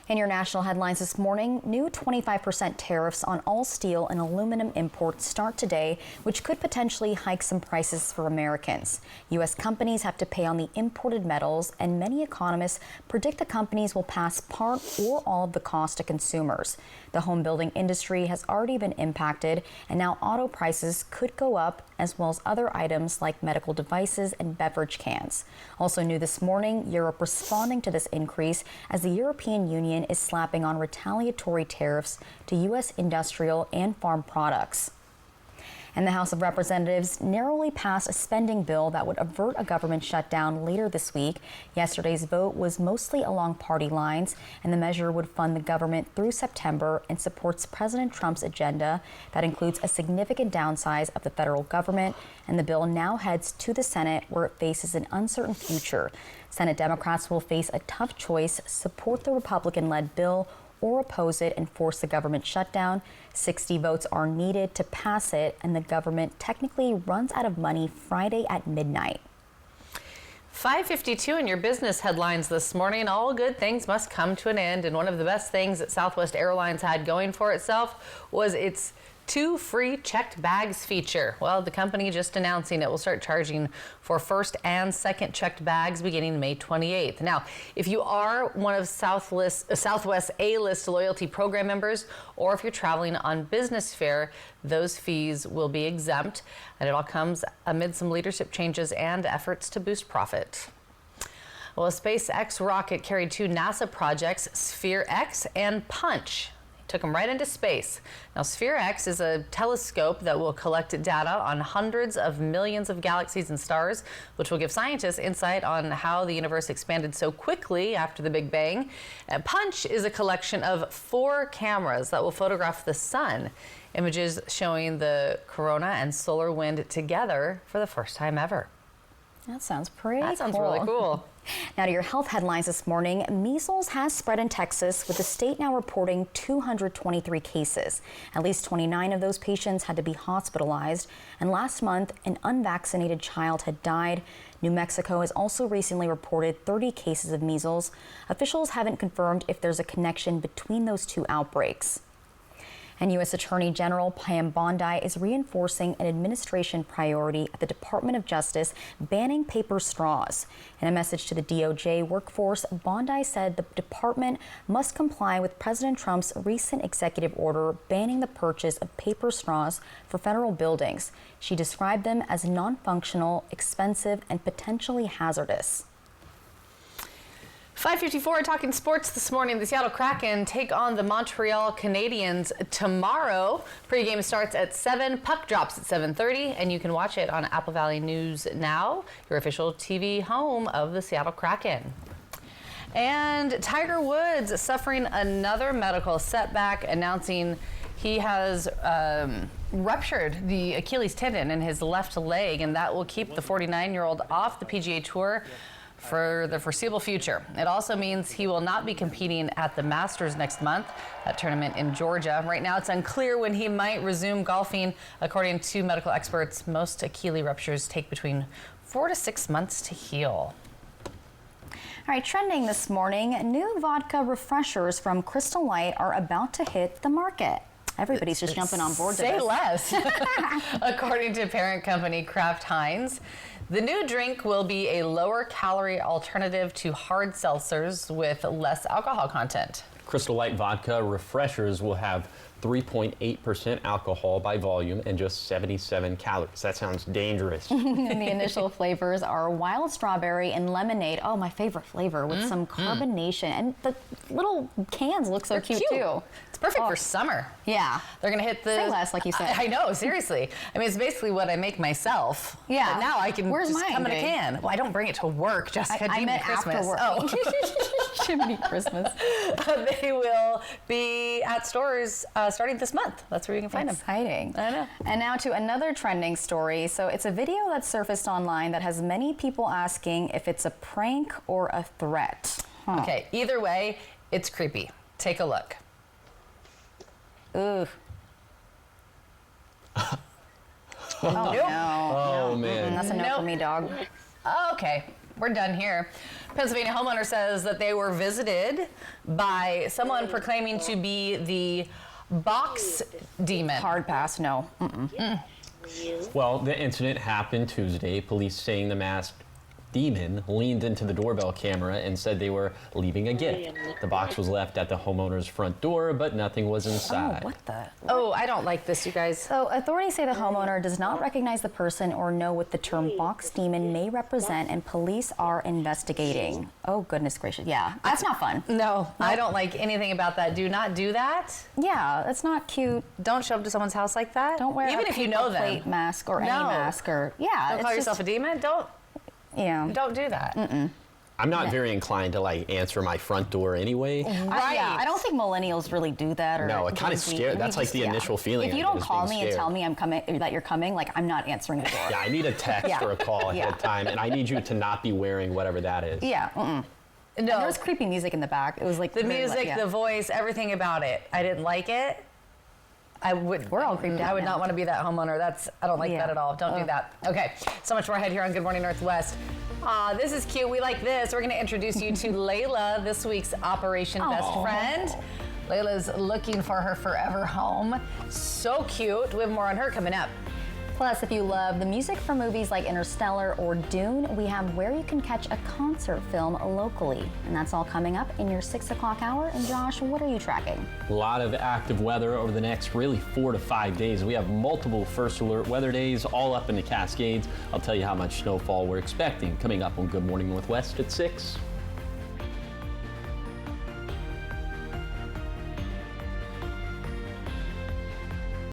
In your national headlines this morning, new 25% tariffs on all steel and aluminum imports start today, which could potentially hike some prices for Americans. U.S. companies have to pay on the imported metals, and many economists predict the companies will pass part or all of the cost to consumers. The home building industry has already been impacted, and now auto prices could go up, as well as other items like medical devices and beverage cans. Also new this morning, Europe responding to this increase as the European Union is slapping on retaliatory tariffs to U.S. industrial and farm products. And the House of Representatives narrowly passed a spending bill that would avert a government shutdown later this week. Yesterday's vote was mostly along party lines, and the measure would fund the government through September and supports President Trump's agenda that includes a significant downsize of the federal government. And the bill now heads to the Senate, where it faces an uncertain future. Senate Democrats will face a tough choice: support the Republican-led bill or oppose it and force the government shutdown. 60 votes are needed to pass it, and the government technically runs out of money Friday at midnight. 5:52 in your business headlines this morning. All good things must come to an end, and one of the best things that Southwest Airlines had going for itself was its 2 free checked bags feature. Well, the company just announcing it will start charging for first and second checked bags beginning May 28th. Now, if you are one of Southwest A-List loyalty program members, or if you're traveling on business fare, those fees will be exempt, and it all comes amid some leadership changes and efforts to boost profit. Well, a SpaceX rocket carried 2 NASA projects, Sphere X and Punch. Took them right into space. Now, Sphere-X is a telescope that will collect data on hundreds of millions of galaxies and stars, which will give scientists insight on how the universe expanded so quickly after the Big Bang. And Punch is a collection of 4 cameras that will photograph the sun. Images showing the corona and solar wind together for the first time ever. That sounds pretty cool. That sounds really cool. Now to your health headlines this morning. Measles has spread in Texas, with the state now reporting 223 cases. At least 29 of those patients had to be hospitalized. And last month, an unvaccinated child had died. New Mexico has also recently reported 30 cases of measles. Officials haven't confirmed if there's a connection between those 2 outbreaks. And U.S. Attorney General Pam Bondi is reinforcing an administration priority at the Department of Justice, banning paper straws. In a message to the DOJ workforce, Bondi said the department must comply with President Trump's recent executive order banning the purchase of paper straws for federal buildings. She described them as non-functional, expensive, and potentially hazardous. 5:54, talking sports this morning. The Seattle Kraken take on the Montreal Canadiens tomorrow. Pre-game starts at 7, puck drops at 7:30, and you can watch it on Apple Valley News Now, your official TV home of the Seattle Kraken. And Tiger Woods suffering another medical setback, announcing he has ruptured the Achilles tendon in his left leg, and that will keep the 49-year-old off the PGA Tour for the foreseeable future. It also means he will not be competing at the Masters next month, that tournament in Georgia. Right now, it's unclear when he might resume golfing. According to medical experts, most Achilles ruptures take between 4 to 6 months to heal. All right, trending this morning, new vodka refreshers from Crystal Light are about to hit the market. Everybody's just jumping on board to this. Say less. According to parent company Kraft Heinz, the new drink will be a lower calorie alternative to hard seltzers with less alcohol content. Crystal Light vodka refreshers will have 3.8% alcohol by volume and just 77 calories. That sounds dangerous. And the initial flavors are wild strawberry and lemonade. Oh, my favorite flavor, with some carbonation. And the little cans look so cute too. It's perfect for summer. Yeah. They're going to hit the... Say less, like you said. I know, seriously. I mean, it's basically what I make myself. Yeah. But now I can Where's just mine, come in a babe? can. Well, I don't bring it to work, Jessica. I meant Christmas. after work. Oh. Jiminy Christmas. They will be at stores starting this month. That's where you can find them. Exciting. I know. And now to another trending story. So it's a video that surfaced online that has many people asking if it's a prank or a threat. Okay, either way, it's creepy. Take a look. Ooh. Oh, no. Oh, man. That's a no for me, dog. Okay, we're done here. Pennsylvania homeowner says that they were visited by someone proclaiming to be the box demon. Hard pass, no. Well, the incident happened Tuesday. Police saying the masked demon leaned into the doorbell camera and said they were leaving a gift. The box was left at the homeowner's front door, but nothing was inside. Oh, what the? Oh, I don't like this, you guys. So authorities say the homeowner does not recognize the person or know what the term box demon may represent, and police are investigating. Oh, goodness gracious. Yeah, that's not fun. No, I don't like anything about that. Do not do that. Yeah, that's not cute. Don't show up to someone's house like that. Don't wear even a if you know them. plate mask or any mask or Don't call yourself a demon. Don't do that. I'm not very inclined to like answer my front door anyway. Right. I don't think millennials really do that. Or No, it kind of scared. That's like the initial feeling. If you don't call me and tell me I'm coming, that you're coming, like I'm not answering the door. Yeah, I need a text or a call ahead of time, and I need you to not be wearing whatever that is. Yeah. No, and there was creepy music in the back. It was like the music, the voice, everything about it. I didn't like it. We're all creeped out. I would not want to be that homeowner. I don't like that at all. Don't do that. Okay, so much more ahead here on Good Morning Northwest. This is cute. We like this. We're going to introduce you to Layla, this week's Operation Best Friend. Layla's looking for her forever home. So cute. We have more on her coming up. Plus, if you love the music from movies like Interstellar or Dune, we have where you can catch a concert film locally. And that's all coming up in your 6 o'clock hour. And Josh, what are you tracking? A lot of active weather over the next really 4 to 5 days. We have multiple first alert weather days all up in the Cascades. I'll tell you how much snowfall we're expecting coming up on Good Morning Northwest at 6.